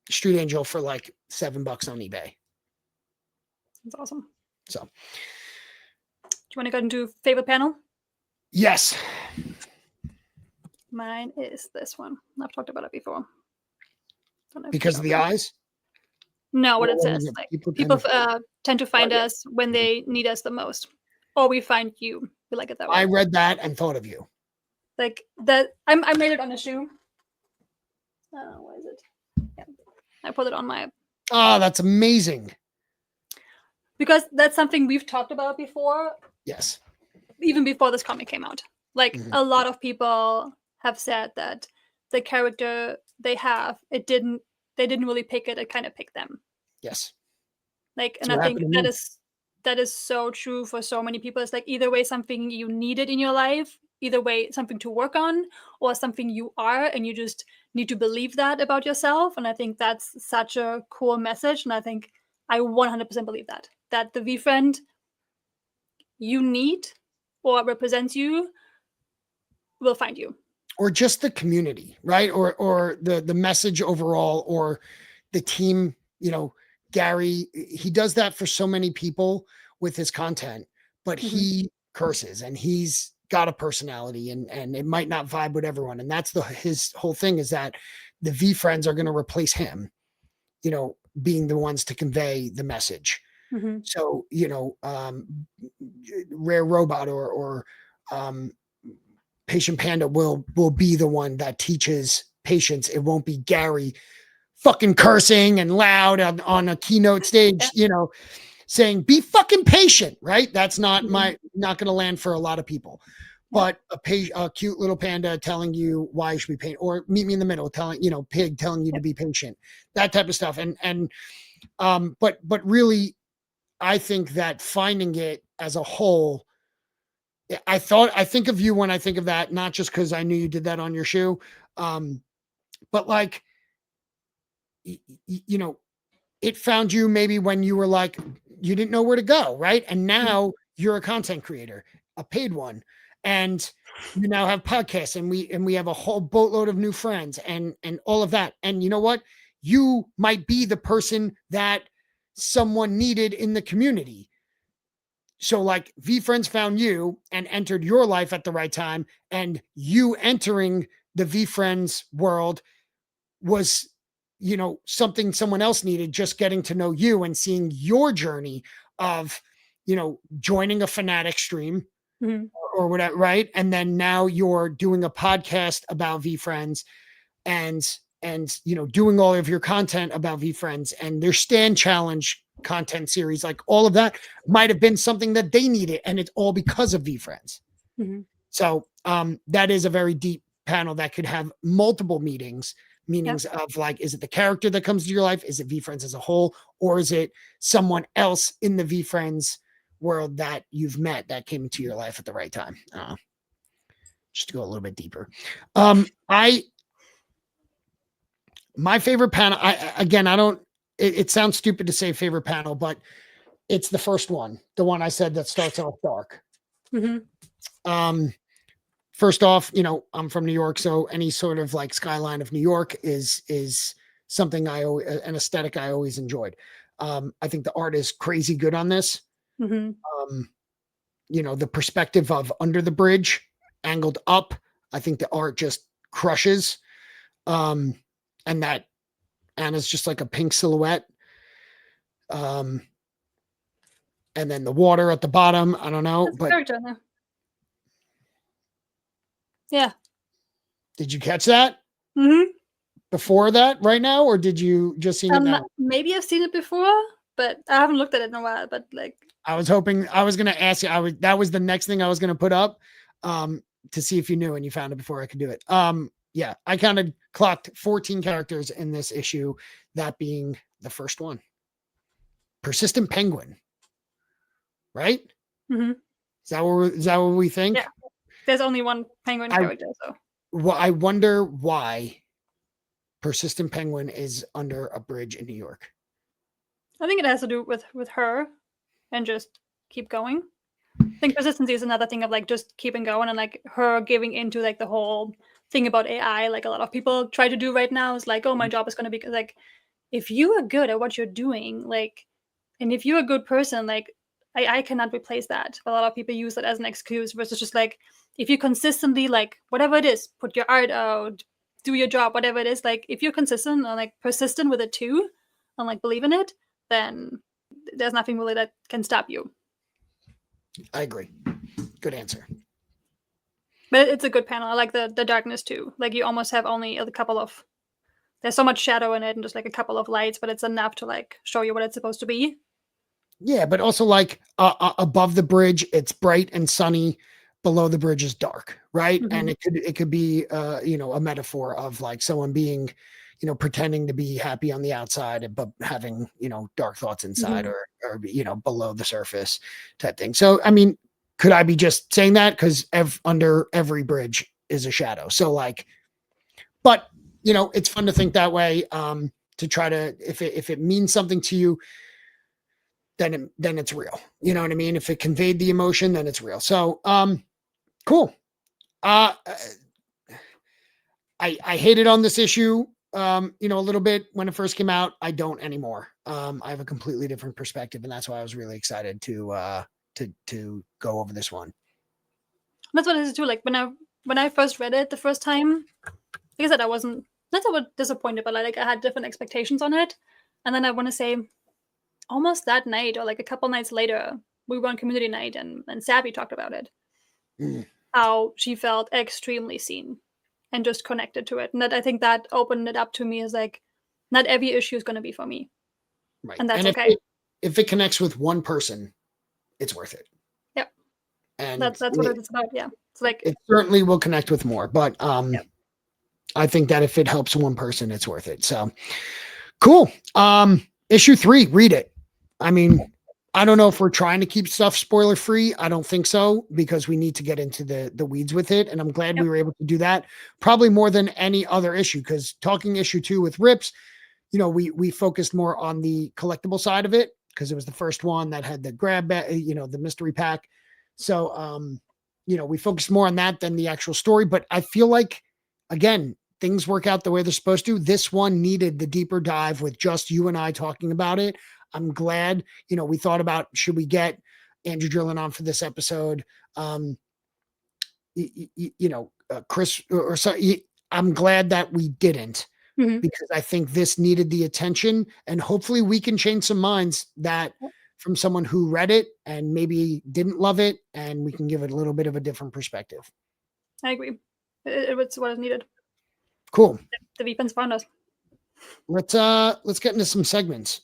Street Angel for like $7 on eBay. That's awesome. So do you want to go into favorite panel? Yes. Mine is this one. I've talked about it before. Because of the eyes? No, what it says. Like, people tend to find us when they need us the most. Or we find you. We like it that way. I read that and thought of you. Like that. I made it on a shoe. What is it? Yeah. I put it on my. Oh, that's amazing. Because that's something we've talked about before. Yes. Even before this comic came out. Like a lot of people have said that the character they have, they didn't really pick it kind of picked them. Yes. Like, and I think that is so true for so many people. It's like either way something you needed in your life, either way something to work on, or something you are, and you just need to believe that about yourself. And I think that's such a cool message. And I think I 100% believe that the VeeFriend you need or represents you will find you. Or just the community, right? Or the message overall, or the team. You know, Gary, he does that for so many people with his content, but he curses and he's got a personality and it might not vibe with everyone. And that's his whole thing, is that the VeeFriends are going to replace him, you know, being the ones to convey the message. So, you know, Rare Robot or Patient Panda will be the one that teaches patience. It won't be Gary fucking cursing and loud on a keynote stage, you know, saying be fucking patient, right? That's not not going to land for a lot of people. But a cute little panda telling you why you should be patient, or meet me in the middle, telling, you know, pig telling you to be patient, that type of stuff. But really, I think that finding it as a whole, I think of you when I think of that, not just because I knew you did that on your shoe, but like, you know, it found you maybe when you were like, you didn't know where to go, right? And now you're a content creator, a paid one, and you now have podcasts, and we have a whole boatload of new friends and all of that. And you know what? You might be the person that someone needed in the community. So like VeeFriends found you and entered your life at the right time, and you entering the VeeFriends world was, you know, something someone else needed, just getting to know you and seeing your journey of, you know, joining a fanatic stream or whatever, right? And then now you're doing a podcast about VeeFriends and you know, doing all of your content about VeeFriends and their stand challenge content series. Like all of that might have been something that they needed, and it's all because of VeeFriends. So that is a very deep panel that could have multiple meanings of like, is it the character that comes to your life? Is it VeeFriends as a whole? Or is it someone else in the VeeFriends world that you've met that came into your life at the right time? Just to go a little bit deeper. My favorite panel, it sounds stupid to say favorite panel, but it's the first one, the one I said that starts off dark. First off, I'm from New York, so any sort of like skyline of New York is something an aesthetic I always enjoyed. I think the art is crazy good on this. The perspective of under the bridge, angled up, I think the art just crushes. And that Anna's just like a pink silhouette. And then the water at the bottom, I don't know, but yeah. Did you catch that? Before that right now, or did you just see it now? Maybe I've seen it before, but I haven't looked at it in a while. But like, I was hoping, I was going to ask you, that was the next thing I was going to put up to see if you knew, and you found it before I could do it. Yeah, I clocked 14 characters in this issue, that being the first one. Persistent Penguin. Right? Is that what we think? Yeah. There's only one penguin character, so. Well, I wonder why Persistent Penguin is under a bridge in New York. I think it has to do with her and just keep going. I think persistency is another thing of like just keeping going, and like her giving into like the whole thing about AI, like a lot of people try to do right now, is like, oh, my job is going to be like, if you are good at what you're doing, like, and if you're a good person, like, I cannot replace that. A lot of people use that as an excuse versus just like, if you consistently, like, whatever it is, put your art out, do your job, whatever it is, like, if you're consistent and like persistent with it too, and like believe in it, then there's nothing really that can stop you. I agree. Good answer. But it's a good panel. I like the darkness too. Like, you almost have only a couple of, there's so much shadow in it and just like a couple of lights, but it's enough to like show you what it's supposed to be. Yeah, but also like above the bridge, it's bright and sunny. Below the bridge is dark, right? And it could be a metaphor of like someone being, pretending to be happy on the outside, but having, dark thoughts inside or below the surface type thing. So, I mean, could I be just saying that? Because under every bridge is a shadow. So like, but it's fun to think that way, to try to, if it means something to you, then it's real. You know what I mean? If it conveyed the emotion, then it's real. So, cool. I hated on this issue, a little bit when it first came out. I don't anymore. I have a completely different perspective, and that's why I was really excited to go over this one. That's what it is too. Like when I first read it the first time, like I said, I wasn't not so disappointed, but like I had different expectations on it. And then I want to say, almost that night or like a couple nights later, we were on community night, and Sabby talked about it. How she felt extremely seen and just connected to it. And that, I think that opened it up to me as like, not every issue is going to be for me. Right. And that's okay. If it connects with one person, it's worth it. Yep. And that's what it's about. Yeah. It's like, it certainly will connect with more, but I think that if it helps one person, it's worth it. So cool. Issue 3, read it. I mean, I don't know if we're trying to keep stuff spoiler free. I don't think so, because we need to get into the weeds with it. And I'm glad we were able to do that, probably more than any other issue, because talking issue 2 with Rips, we focused more on the collectible side of it, because it was the first one that had the grab bag, the mystery pack. So, we focused more on that than the actual story. But I feel like, again, things work out the way they're supposed to. This one needed the deeper dive with just you and I talking about it. I'm glad, we thought about, should we get Andrew Drilling on for this episode? Chris or so. I'm glad that we didn't, because I think this needed the attention, and hopefully we can change some minds that from someone who read it and maybe didn't love it, and we can give it a little bit of a different perspective. I agree. It's what is needed. Cool. The VeeFriends found us. Let's get into some segments.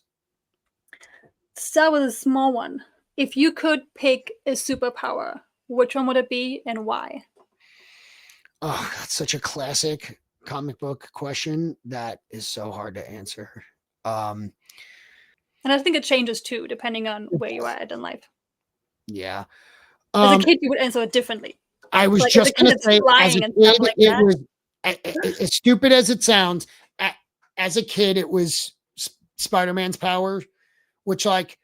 Start with a small one. If you could pick a superpower, which one would it be and why? Oh, that's such a classic comic book question that is so hard to answer. And I think it changes too, depending on where you are at in life. Yeah. As a kid, you would answer it differently. I was Like, just going to say, as a and kid, stuff like it that. was as stupid as it sounds. As a kid, it was Spider-Man's power, which like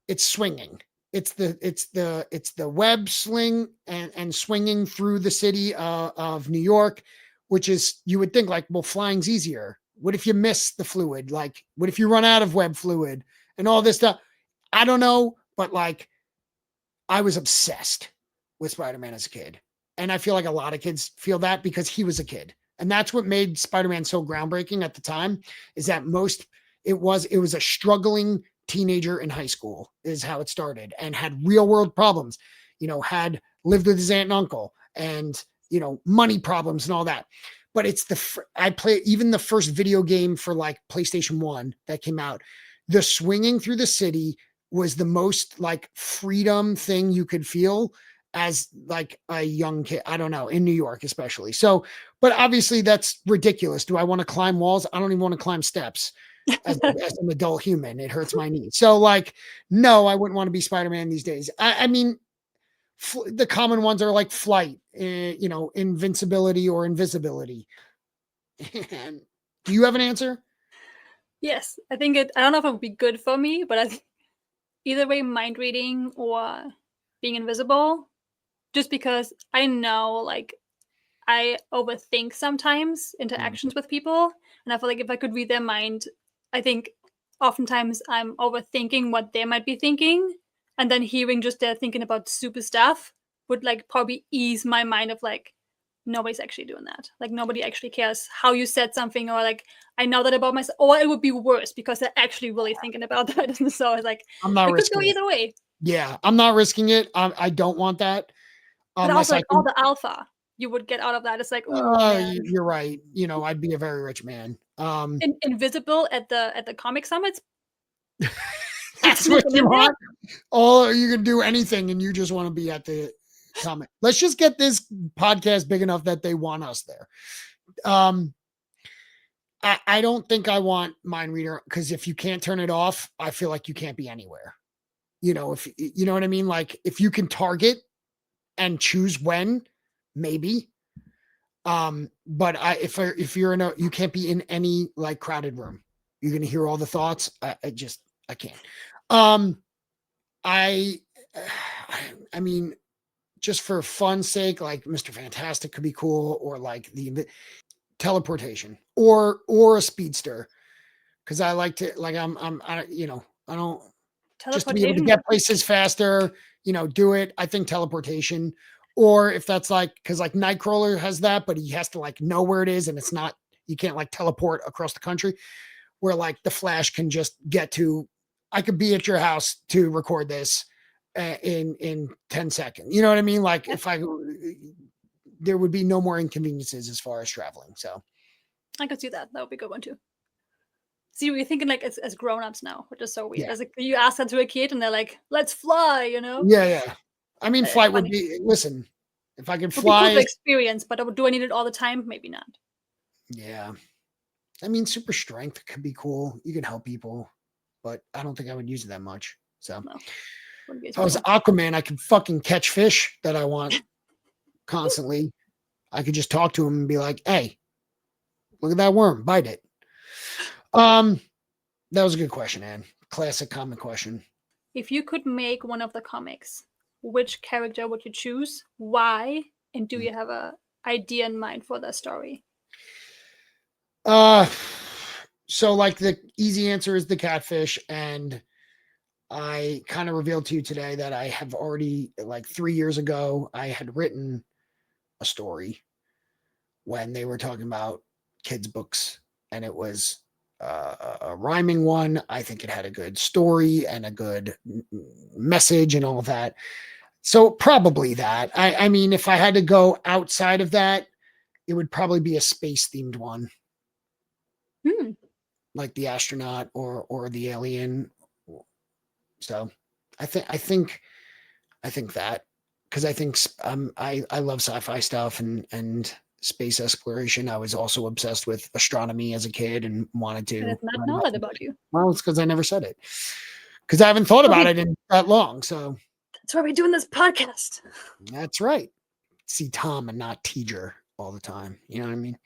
it's swinging. It's the web sling and swinging through the city of New York, which is, you would think like, well, flying's easier. What if you miss the fluid? Like, what if you run out of web fluid and all this stuff? I don't know, but like, I was obsessed with Spider-Man as a kid. And I feel like a lot of kids feel that because he was a kid. And that's what made Spider-Man so groundbreaking at the time, is that it was a struggling teenager in high school is how it started, and had real world problems, had lived with his aunt and uncle, and, money problems and all that. But it's I play even the first video game for like PlayStation 1 that came out, the swinging through the city was the most like freedom thing you could feel as like a young kid. I don't know, in New York, especially. So, but obviously that's ridiculous. Do I want to climb walls? I don't even want to climb steps as an adult human. It hurts my knees. So like, no, I wouldn't want to be Spider-Man these days. I mean, the common ones are like flight, invincibility or invisibility. And do you have an answer? Yes, I think I don't know if it would be good for me, but I think either way, mind reading or being invisible, just because I know, like, I overthink sometimes interactions with people, and I feel like if I could read their mind, I think oftentimes I'm overthinking what they might be thinking, and then hearing just their thinking about super stuff would like probably ease my mind of like, nobody's actually doing that. Like, nobody actually cares how you said something, or like, I know that about myself, or it would be worse because they're actually really thinking about that. So it's like, I'm not it could go risking it. either way. Yeah, I'm not risking it. I don't want that. But Unless also, I like, can. all the alpha you would get out of that. It's like, oh man. You're right. I'd be a very rich man. Invisible at the comic summits. That's what you want. Oh, you can do anything, and you just want to be at the comic. Let's just get this podcast big enough that they want us there. I don't think I want mind reader, because if you can't turn it off, I feel like you can't be anywhere. If you know what I mean, like if you can target and choose when, maybe. But if you're you can't be in any like crowded room. You're gonna hear all the thoughts. I can't. I mean, just for fun's sake, like Mr. Fantastic could be cool, or like the teleportation, or a speedster, because I like to like I don't just to be able to get places faster. Do it. I think teleportation. Or if that's like, because like Nightcrawler has that, but he has to like know where it is, and it's not, you can't like teleport across the country, where like the Flash can just get to, I could be at your house to record this in 10 seconds. You know what I mean? Like if there would be no more inconveniences as far as traveling. So I could see that. That would be a good one too. See, we're thinking like as grown-ups now, which is so weird. Yeah. As you ask that to a kid and they're like, let's fly, Yeah. I mean, flight would be, listen, if I could fly. It would be cool to experience, but do I need it all the time? Maybe not. Yeah. I mean, super strength could be cool. You can help people, but I don't think I would use it that much. So no, if I was Aquaman, I could fucking catch fish that I want constantly. I could just talk to him and be like, hey, look at that worm, bite it. That was a good question, Anne. Classic comic question. If you could make one of the comics, which character would you choose? Why? And do you have a idea in mind for the story? So like the easy answer is the catfish, and I kind of revealed to you today that I have already, like 3 years ago, I had written a story when they were talking about kids' books, and it was a rhyming one. I think it had a good story and a good message and all that. So probably that. I mean, if I had to go outside of that, it would probably be a space themed one. Like the astronaut or the alien. So I think that. because I think I love sci-fi stuff and space exploration. I was also obsessed with astronomy as a kid and wanted to. I did not learn know about that about you. Well, it's because I never said it. Because I haven't thought about it in that long. So that's why we're doing this podcast. That's right. See Tom and not Teacher all the time. You know what I mean?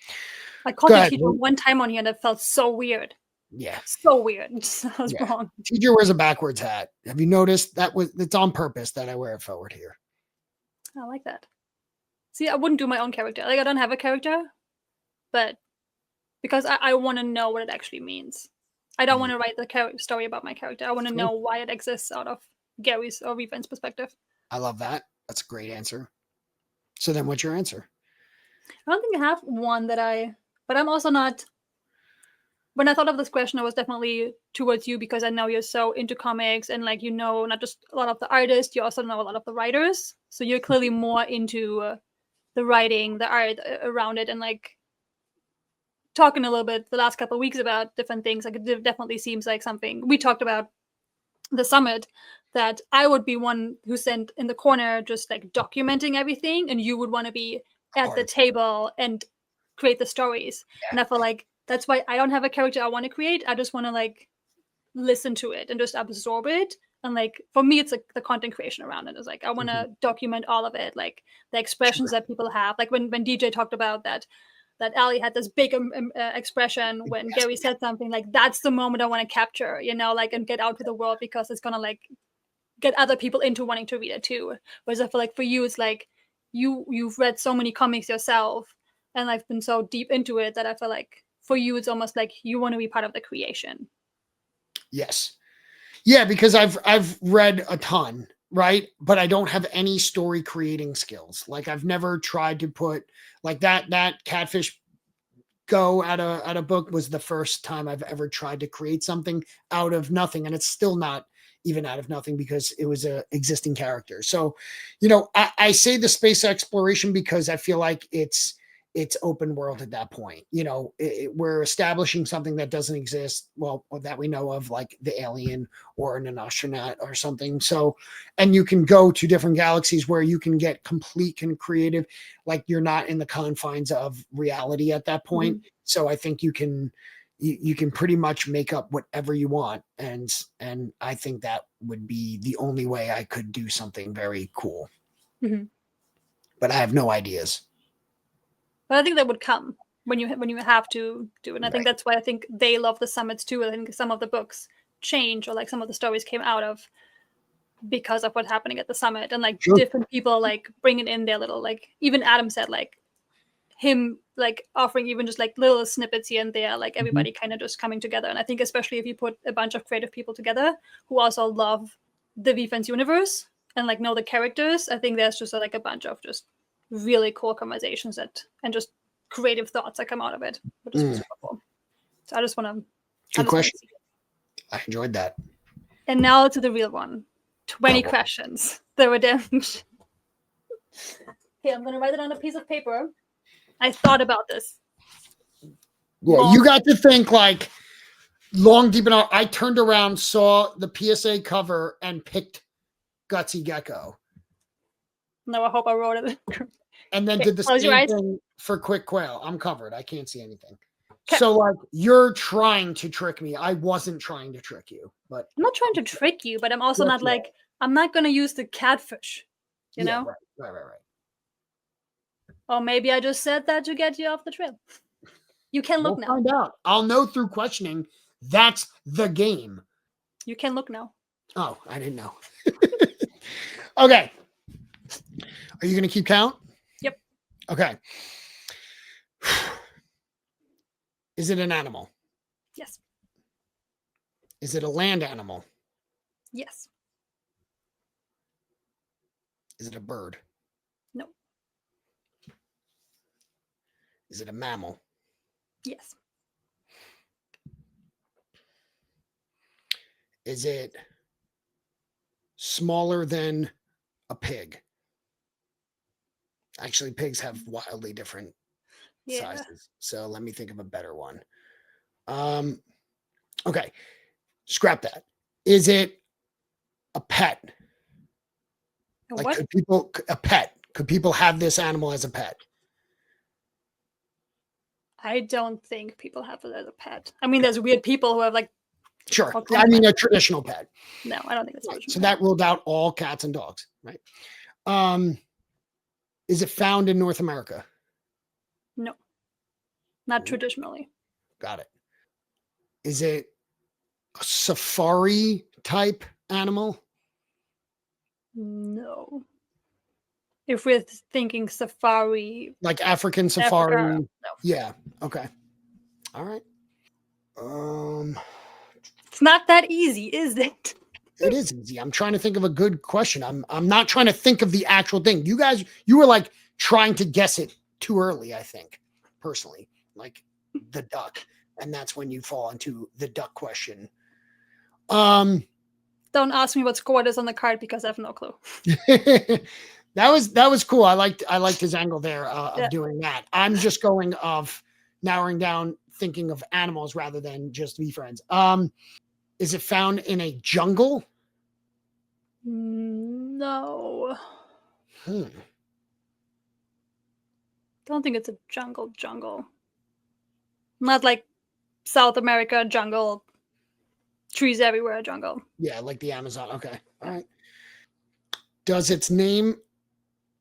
I called you Teacher one time on here and it felt so weird. Yeah. So weird. I was wrong. Teacher wears a backwards hat. Have you noticed it's on purpose that I wear it forward here? I like that. See, I wouldn't do my own character. Like, I don't have a character, but because I want to know what it actually means. I don't want to write the story about my character. I want to know why it exists out of Gary's or VeeFriends' perspective. I love that. That's a great answer. So then what's your answer? I don't think I have one but I'm also not. When I thought of this question, I was definitely towards you because I know you're so into comics and like, not just a lot of the artists, you also know a lot of the writers. So you're clearly more into the writing, the art around it, and like talking a little bit the last couple of weeks about different things. Like, it definitely seems like something we talked about the summit, that I would be one who sent in the corner just like documenting everything, and you would want to be at the table and create the stories. And I feel like that's why I don't have a character I want to create. I just want to like listen to it and just absorb it. And like for me, it's like the content creation around it is like I want to document all of it, like the expressions that people have. Like when DJ talked about that Ali had this big expression when Gary said something, like that's the moment I want to capture, like, and get out to the world, because it's gonna like get other people into wanting to read it too. Whereas I feel like for you, it's like you've read so many comics yourself and I've been so deep into it that I feel like for you, it's almost like you want to be part of the creation. Yes. Yeah, because I've read a ton, right? But I don't have any story creating skills. Like I've never tried to put like that Catfish Go at a book was the first time I've ever tried to create something out of nothing. And it's still not even out of nothing because it was a existing character. So, I say the space exploration because I feel like it's open world at that point. We're establishing something that doesn't exist, well, that we know of, like the alien or an astronaut or something. So, and you can go to different galaxies where you can get complete and creative, like you're not in the confines of reality at that point. So I think you can pretty much make up whatever you want. And I think that would be the only way I could do something very cool. But I have no ideas. But I think that would come when you have to do it. And I think that's why I think they love the summits too. I think some of the books change, or like some of the stories came out of because of what's happening at the summit, and like different people like bringing in their little, like even Adam said, like him like offering even just like little snippets here and there, like everybody kind of just coming together. And I think especially if you put a bunch of creative people together who also love the VeeFriends universe and like know the characters, I think there's just like a bunch of just really cool conversations and just creative thoughts that come out of it, which is super cool. So I just want to. Good question. I enjoyed that. And now to the real one. 20 questions. The redemption. Okay, I'm going to write it on a piece of paper. I thought about this. Yeah, you got to think like long, deep and out. I turned around, saw the PSA cover, and picked Gutsy Gecko. No, I hope I wrote it. And then did the same thing for Quick Quail. I'm covered. I can't see anything. Okay. So like you're trying to trick me. I wasn't trying to trick you, but I'm not trying to trick you, but I'm also not like, I'm not going to use the catfish, you know? Right. Or maybe I just said that to get you off the trail. You can look now. Find out. I'll know through questioning. That's the game. You can look now. Oh, I didn't know. Okay. Are you going to keep count? Yep. Okay. Is it an animal? Yes. Is it a land animal? Yes. Is it a bird? No. Is it a mammal? Yes. Is it smaller than a pig? Actually, pigs have wildly different sizes. So let me think of a better one. Okay. Scrap that. Is it a pet? Like, What? could people have this animal as a pet? I don't think people have it as a pet. I mean, there's weird people who have like. Sure. all Yeah, kinds I of mean, pets. a traditional pet. No, I don't think it's a Right. traditional So pet. that ruled out all cats and dogs, right? Is it found in North America? No, not Ooh. traditionally. Got it. Is it a safari type animal? No. If we're thinking safari, Like African safari? Africa, no. Yeah. Okay. All right. It's not that easy, is it? It is easy. I'm trying to think of a good question. I'm not trying to think of the actual thing. You were like trying to guess it too early, I think, personally, like the duck. And that's when you fall into the duck question. Don't ask me what score it is on the card because I have no clue. that was cool. I liked his angle there of doing that. I'm just going of narrowing down, thinking of animals rather than just VeeFriends. Is it found in a jungle? No. Don't think it's a jungle. Not like South America jungle, trees everywhere jungle. Yeah, like the Amazon. Okay. All right. Does its name,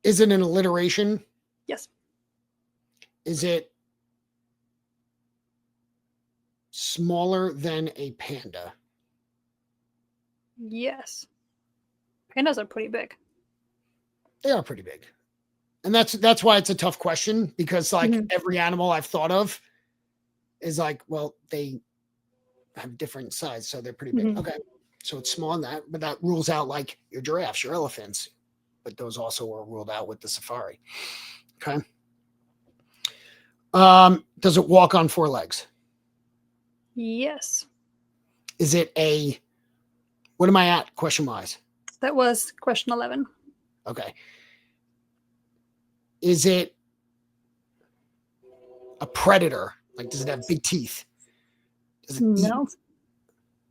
is it an alliteration? Yes. Is it smaller than a panda? Yes. Pandas are pretty big. They are pretty big. And that's why it's a tough question, because like every animal I've thought of is like, well, they have different size, so they're pretty big. Okay. So it's small in that, but that rules out like your giraffes, your elephants, but those also are ruled out with the safari. Okay. Does it walk on 4 legs? Yes. Is it a, what am I at question wise? That was question 11. Okay. Is it a predator? Like, does it have big teeth? Does it No. eat?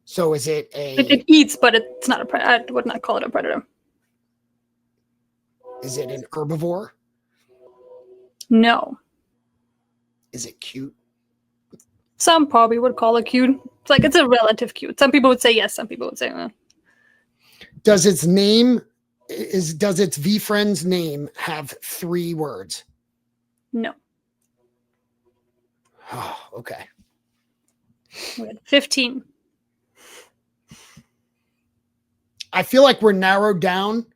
So is it a... It eats, but it's not a predator. I would not call it a predator. Is it an herbivore? No. Is it cute? Some probably would call it cute. It's like, it's a relative cute. Some people would say yes, some people would say no. Does its VeeFriends name have 3 words? No. Oh, okay. We had 15. I feel like we're narrowed down,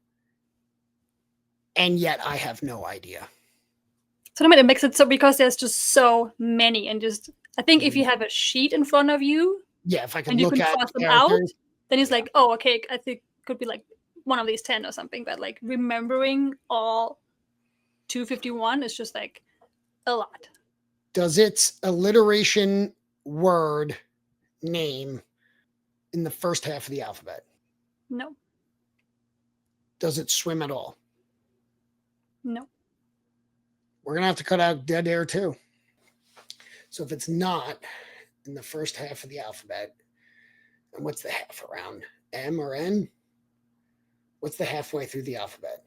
and yet I have no idea. So it makes it so, because there's just so many, and just, I think if you have a sheet in front of you, yeah, if I can and you look can at cross them out, characters, then it's like, oh, okay, I think it could be like one of these 10 or something. But like remembering all 251 is just like a lot. does its alliteration word name in the first half of the alphabet? No. Does it swim at all? No. We're going to have to cut out dead air too. So if it's not in the first half of the alphabet, and what's the half around? M or N? What's the halfway through the alphabet?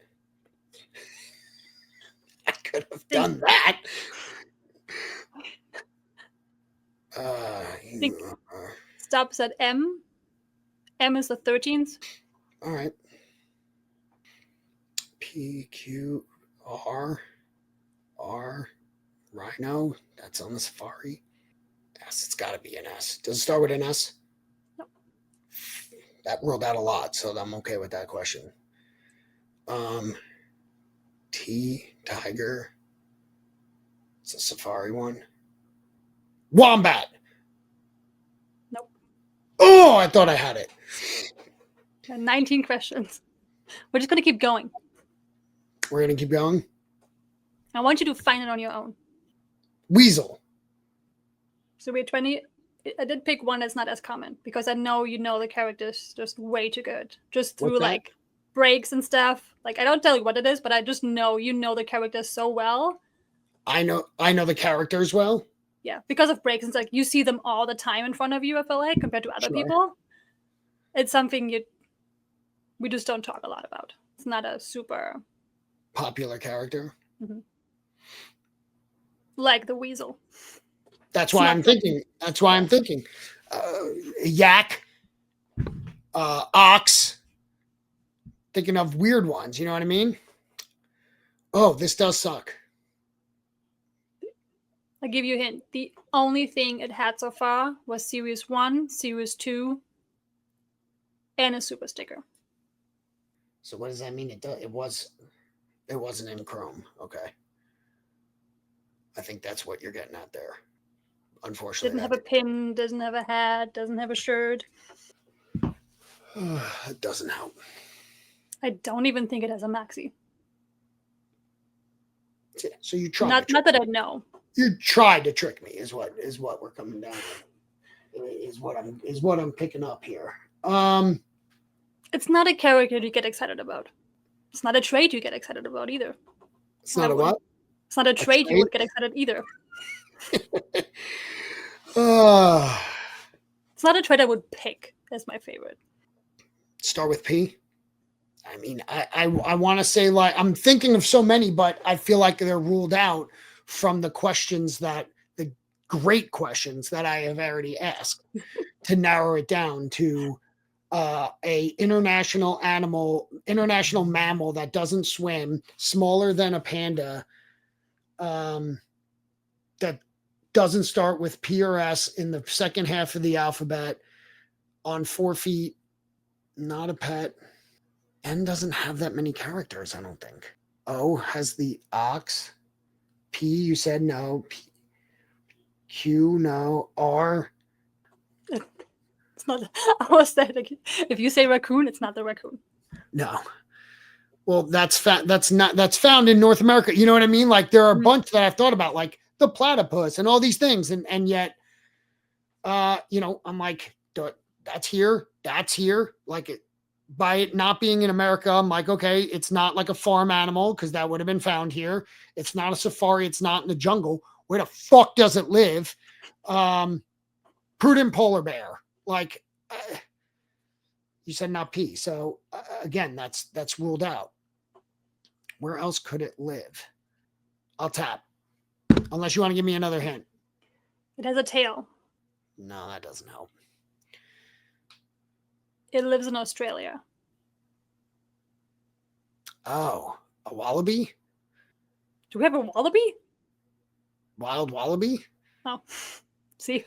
I could have done that. Stops at M. M is the 13th. All right. P, Q, R, Rhino. That's on the safari. S, it's got to be an S. Does it start with an S? No. That ruled out a lot, so I'm okay with that question. T, tiger. It's a safari one. Wombat. Nope. Oh, I thought I had it. 19 questions. We're just going to keep going. We're going to keep going. I want you to find it on your own. Weasel. So we're 20. I did pick one that's not as common, because I know you know the characters just way too good. Just through like breaks and stuff. Like, I don't tell you what it is, but I just know you know the characters so well. I know the characters well. Yeah, because of breaks, it's like you see them all the time in front of you, I feel like, compared to other people. It's something we just don't talk a lot about. It's not a super popular character. Like the weasel. That's why I'm thinking. That's why I'm thinking. Yak, ox. Thinking of weird ones. You know what I mean? Oh, this does suck. I'll give you a hint. The only thing it had so far was Series 1, Series 2, and a super sticker. So what does that mean? It wasn't in Chrome. Okay. I think that's what you're getting at there. Unfortunately. Didn't have a pin, doesn't have a hat, doesn't have a shirt. It doesn't help. I don't even think it has a maxi. Yeah, so you tried. Not that I know. You tried to trick me, is what we're coming down to. Is what I'm picking up here. It's not a character you get excited about. It's not a trait you get excited about either. It's not a what? It's not a trait you would get excited either. It's not a trait I would pick as my favorite. Start with P. I mean, I want to say, like, I'm thinking of so many, but I feel like they're ruled out from the great questions that I have already asked to narrow it down to a international mammal that doesn't swim, smaller than a panda, that doesn't start with P or S in the second half of the alphabet, on 4 feet, not a pet, and doesn't have that many characters, I don't think. O has the ox. P, you said no. Q, no. R. It's not. I was saying, like, if you say raccoon, it's not the raccoon. No. Well, that's found in North America. You know what I mean? Like, there are a bunch that I've thought about, like the platypus and all these things, and yet, I'm like, that's here. Like, by it not being in America, I'm like, okay, it's not like a farm animal because that would have been found here. It's not a safari. It's not in the jungle. Where the fuck does it live? Prudent polar bear. Like, you said not P. So again, that's ruled out. Where else could it live? I'll tap. Unless you want to give me another hint. It has a tail. No, that doesn't help. It lives in Australia. Oh, a wallaby? Do we have a wallaby? Wild wallaby? Oh, see.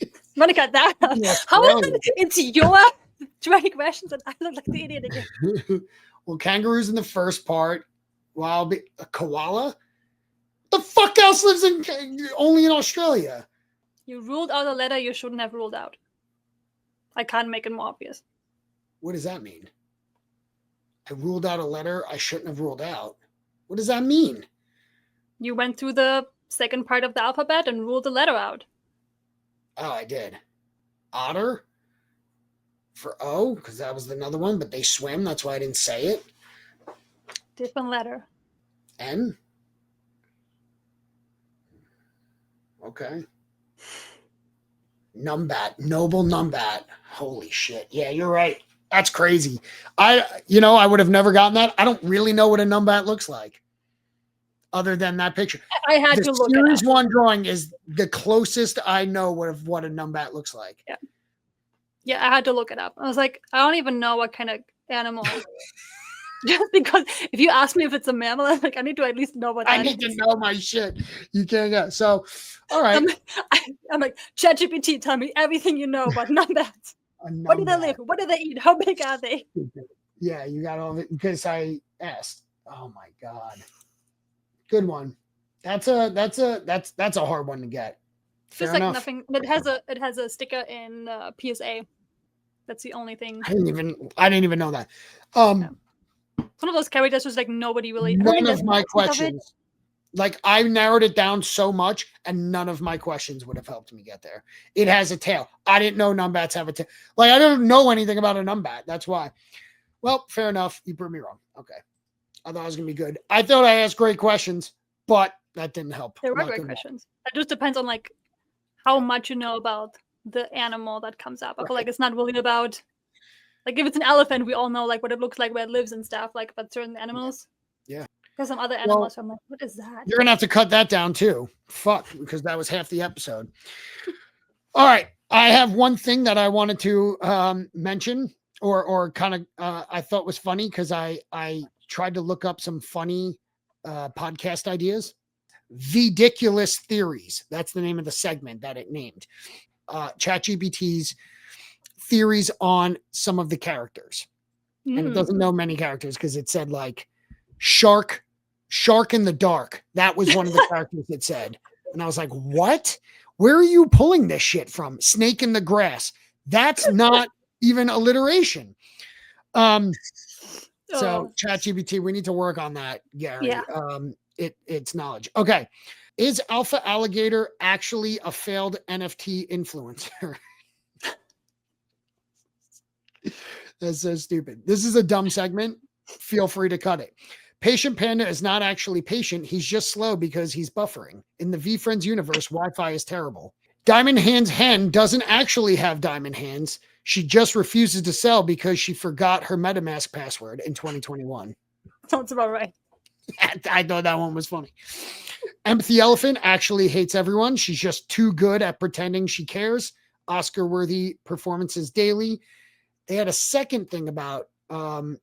I'm gonna cut that out. How is it? It's your 20 questions and I look like the idiot again. Well, kangaroos in the first part. Wallaby, a koala? The fuck else lives only in Australia? You ruled out a letter you shouldn't have ruled out. I can't make it more obvious. What does that mean? I ruled out a letter I shouldn't have ruled out. What does that mean? You went through the second part of the alphabet and ruled the letter out. Oh, I did. Otter for O, because that was another one, but they swim. That's why I didn't say it. Different letter. N? Okay. Numbat, noble numbat. Holy shit. Yeah, you're right. That's crazy. I would have never gotten that. I don't really know what a numbat looks like other than that picture. I had to look Series 1 drawing is the closest I know of what a numbat looks like. Yeah. Yeah, I had to look it up. I was like, I don't even know what kind of animal. Just because if you ask me if it's a mammal, I'm like, I need to at least know what that is. I need to know my shit. You can't go. So, all right. I'm like, ChatGPT, tell me everything you know about numbats. Where do they live? What do they eat? How big are they? Yeah, you got all of it because I asked. Oh my God. Good one. That's a hard one to get. Just like nothing. It has a sticker in PSA. That's the only thing. I didn't even know that. One of those characters was like nobody really. None of my questions. Like, I narrowed it down so much, and none of my questions would have helped me get there. It has a tail. I didn't know numbats have a tail. Like, I don't know anything about a numbat. That's why. Well, fair enough. You proved me wrong. Okay. I thought it was going to be good. I thought I asked great questions, but that didn't help. They were great questions. It just depends on, like, how much you know about the animal that comes up. I feel like it's not really about Like if it's an elephant, we all know like what it looks like, where it lives and stuff. Like, but certain animals, Yeah. There's some other animals. I'm like, what is that? You're gonna have to cut that down too. Fuck, because that was half the episode. All right, I have one thing that I wanted to mention, or kind of I thought was funny because I tried to look up some funny podcast ideas. VeeDiculous theories. That's the name of the segment that it named. ChatGPT's theories on some of the characters. And it doesn't know many characters because it said like shark in the dark. That was one of the characters it said. And I was like, what? Where are you pulling this shit from? Snake in the grass. That's not even alliteration. So ChatGPT, we need to work on that, Gary. Yeah. It's knowledge. Okay. Is Alpha Alligator actually a failed NFT influencer? That's so stupid. This is a dumb segment. Feel free to cut it. Patient Panda is not actually patient. He's just slow because he's buffering. In the VeeFriends universe, Wi-Fi is terrible. Diamond Hands Hen doesn't actually have diamond hands. She just refuses to sell because she forgot her MetaMask password in 2021. Sounds about right. I thought that one was funny. Empathy Elephant actually hates everyone. She's just too good at pretending she cares. Oscar-worthy performances daily. They had a second thing about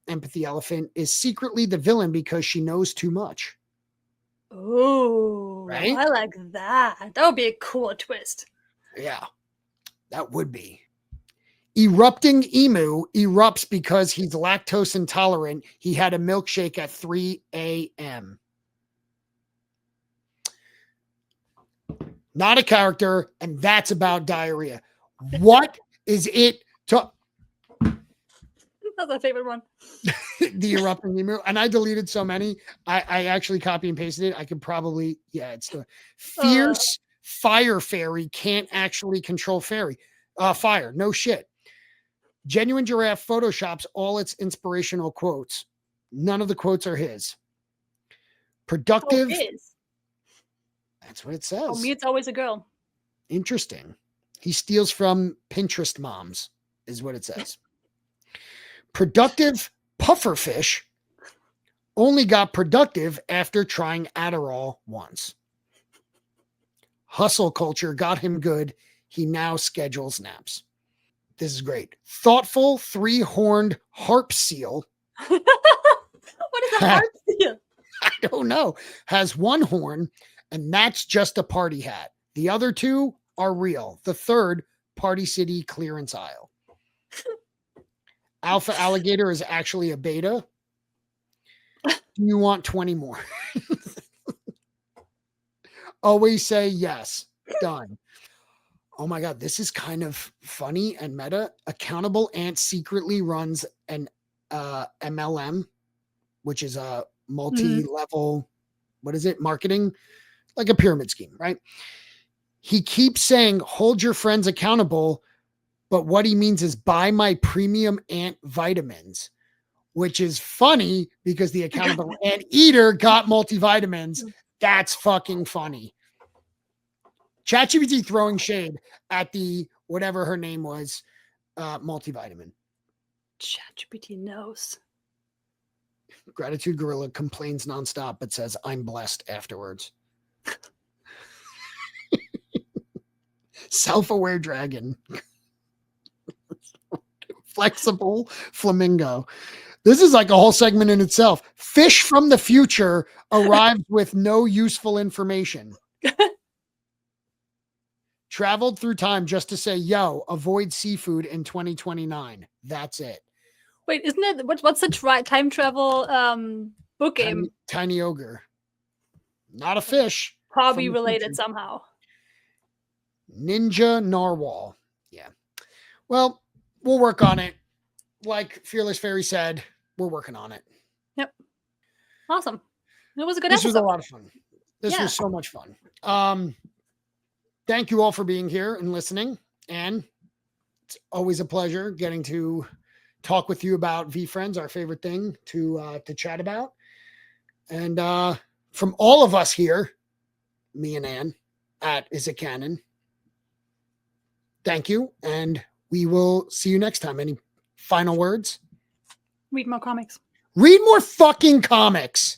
Empathy Elephant is secretly the villain because she knows too much. Oh, right? I like that. That would be a cool twist. Yeah, that would be. Erupting Emu erupts because he's lactose intolerant. He had a milkshake at 3 a.m. Not a character, and that's about diarrhea. What is it to... That's my favorite one. The erupting emu. And I deleted so many. I actually copy and pasted it. I could probably, it's the fierce fire fairy can't actually control fire. No shit. Genuine Giraffe photoshops all its inspirational quotes. None of the quotes are his. Productive. That's what it says. For me, it's always a girl. Interesting. He steals from Pinterest moms, is what it says. Productive pufferfish only got productive after trying Adderall once. Hustle culture got him good. He now schedules naps. This is great. Thoughtful three-horned harp seal. What is a harp seal? I don't know. Has one horn, and that's just a party hat. The other two are real. The third, Party City clearance aisle. Alpha Alligator is actually a beta. Do you want 20 more? Always say yes. Done. Oh my God, this is kind of funny and meta. Accountable Ant secretly runs an MLM, which is a multi-level, marketing, like a pyramid scheme, right? He keeps saying, hold your friends accountable, but what he means is buy my premium ant vitamins, which is funny because the accountable ant eater got multivitamins. That's fucking funny. ChatGPT throwing shade at the, whatever her name was, multivitamin. ChatGPT knows. Gratitude Gorilla complains nonstop, but says, I'm blessed afterwards. Self-aware dragon. Flexible flamingo. This is like a whole segment in itself. Fish from the future arrived with no useful information. Traveled through time just to say, yo, avoid seafood in 2029. That's it. Wait, isn't it, what's the time travel book game? Tiny Ogre. Not a fish. Probably related somehow. Ninja Narwhal. Yeah. Well, we'll work on it. Like Fearless Fairy said, we're working on it. Yep. Awesome. It was a good episode. This was a lot of fun. This was so much fun. Thank you all for being here and listening. And it's always a pleasure getting to talk with you about VeeFriends, our favorite thing to chat about. And from all of us here, me and Ann at Is It Canon, thank you. And we will see you next time. Final words? Read more comics. Read more fucking comics.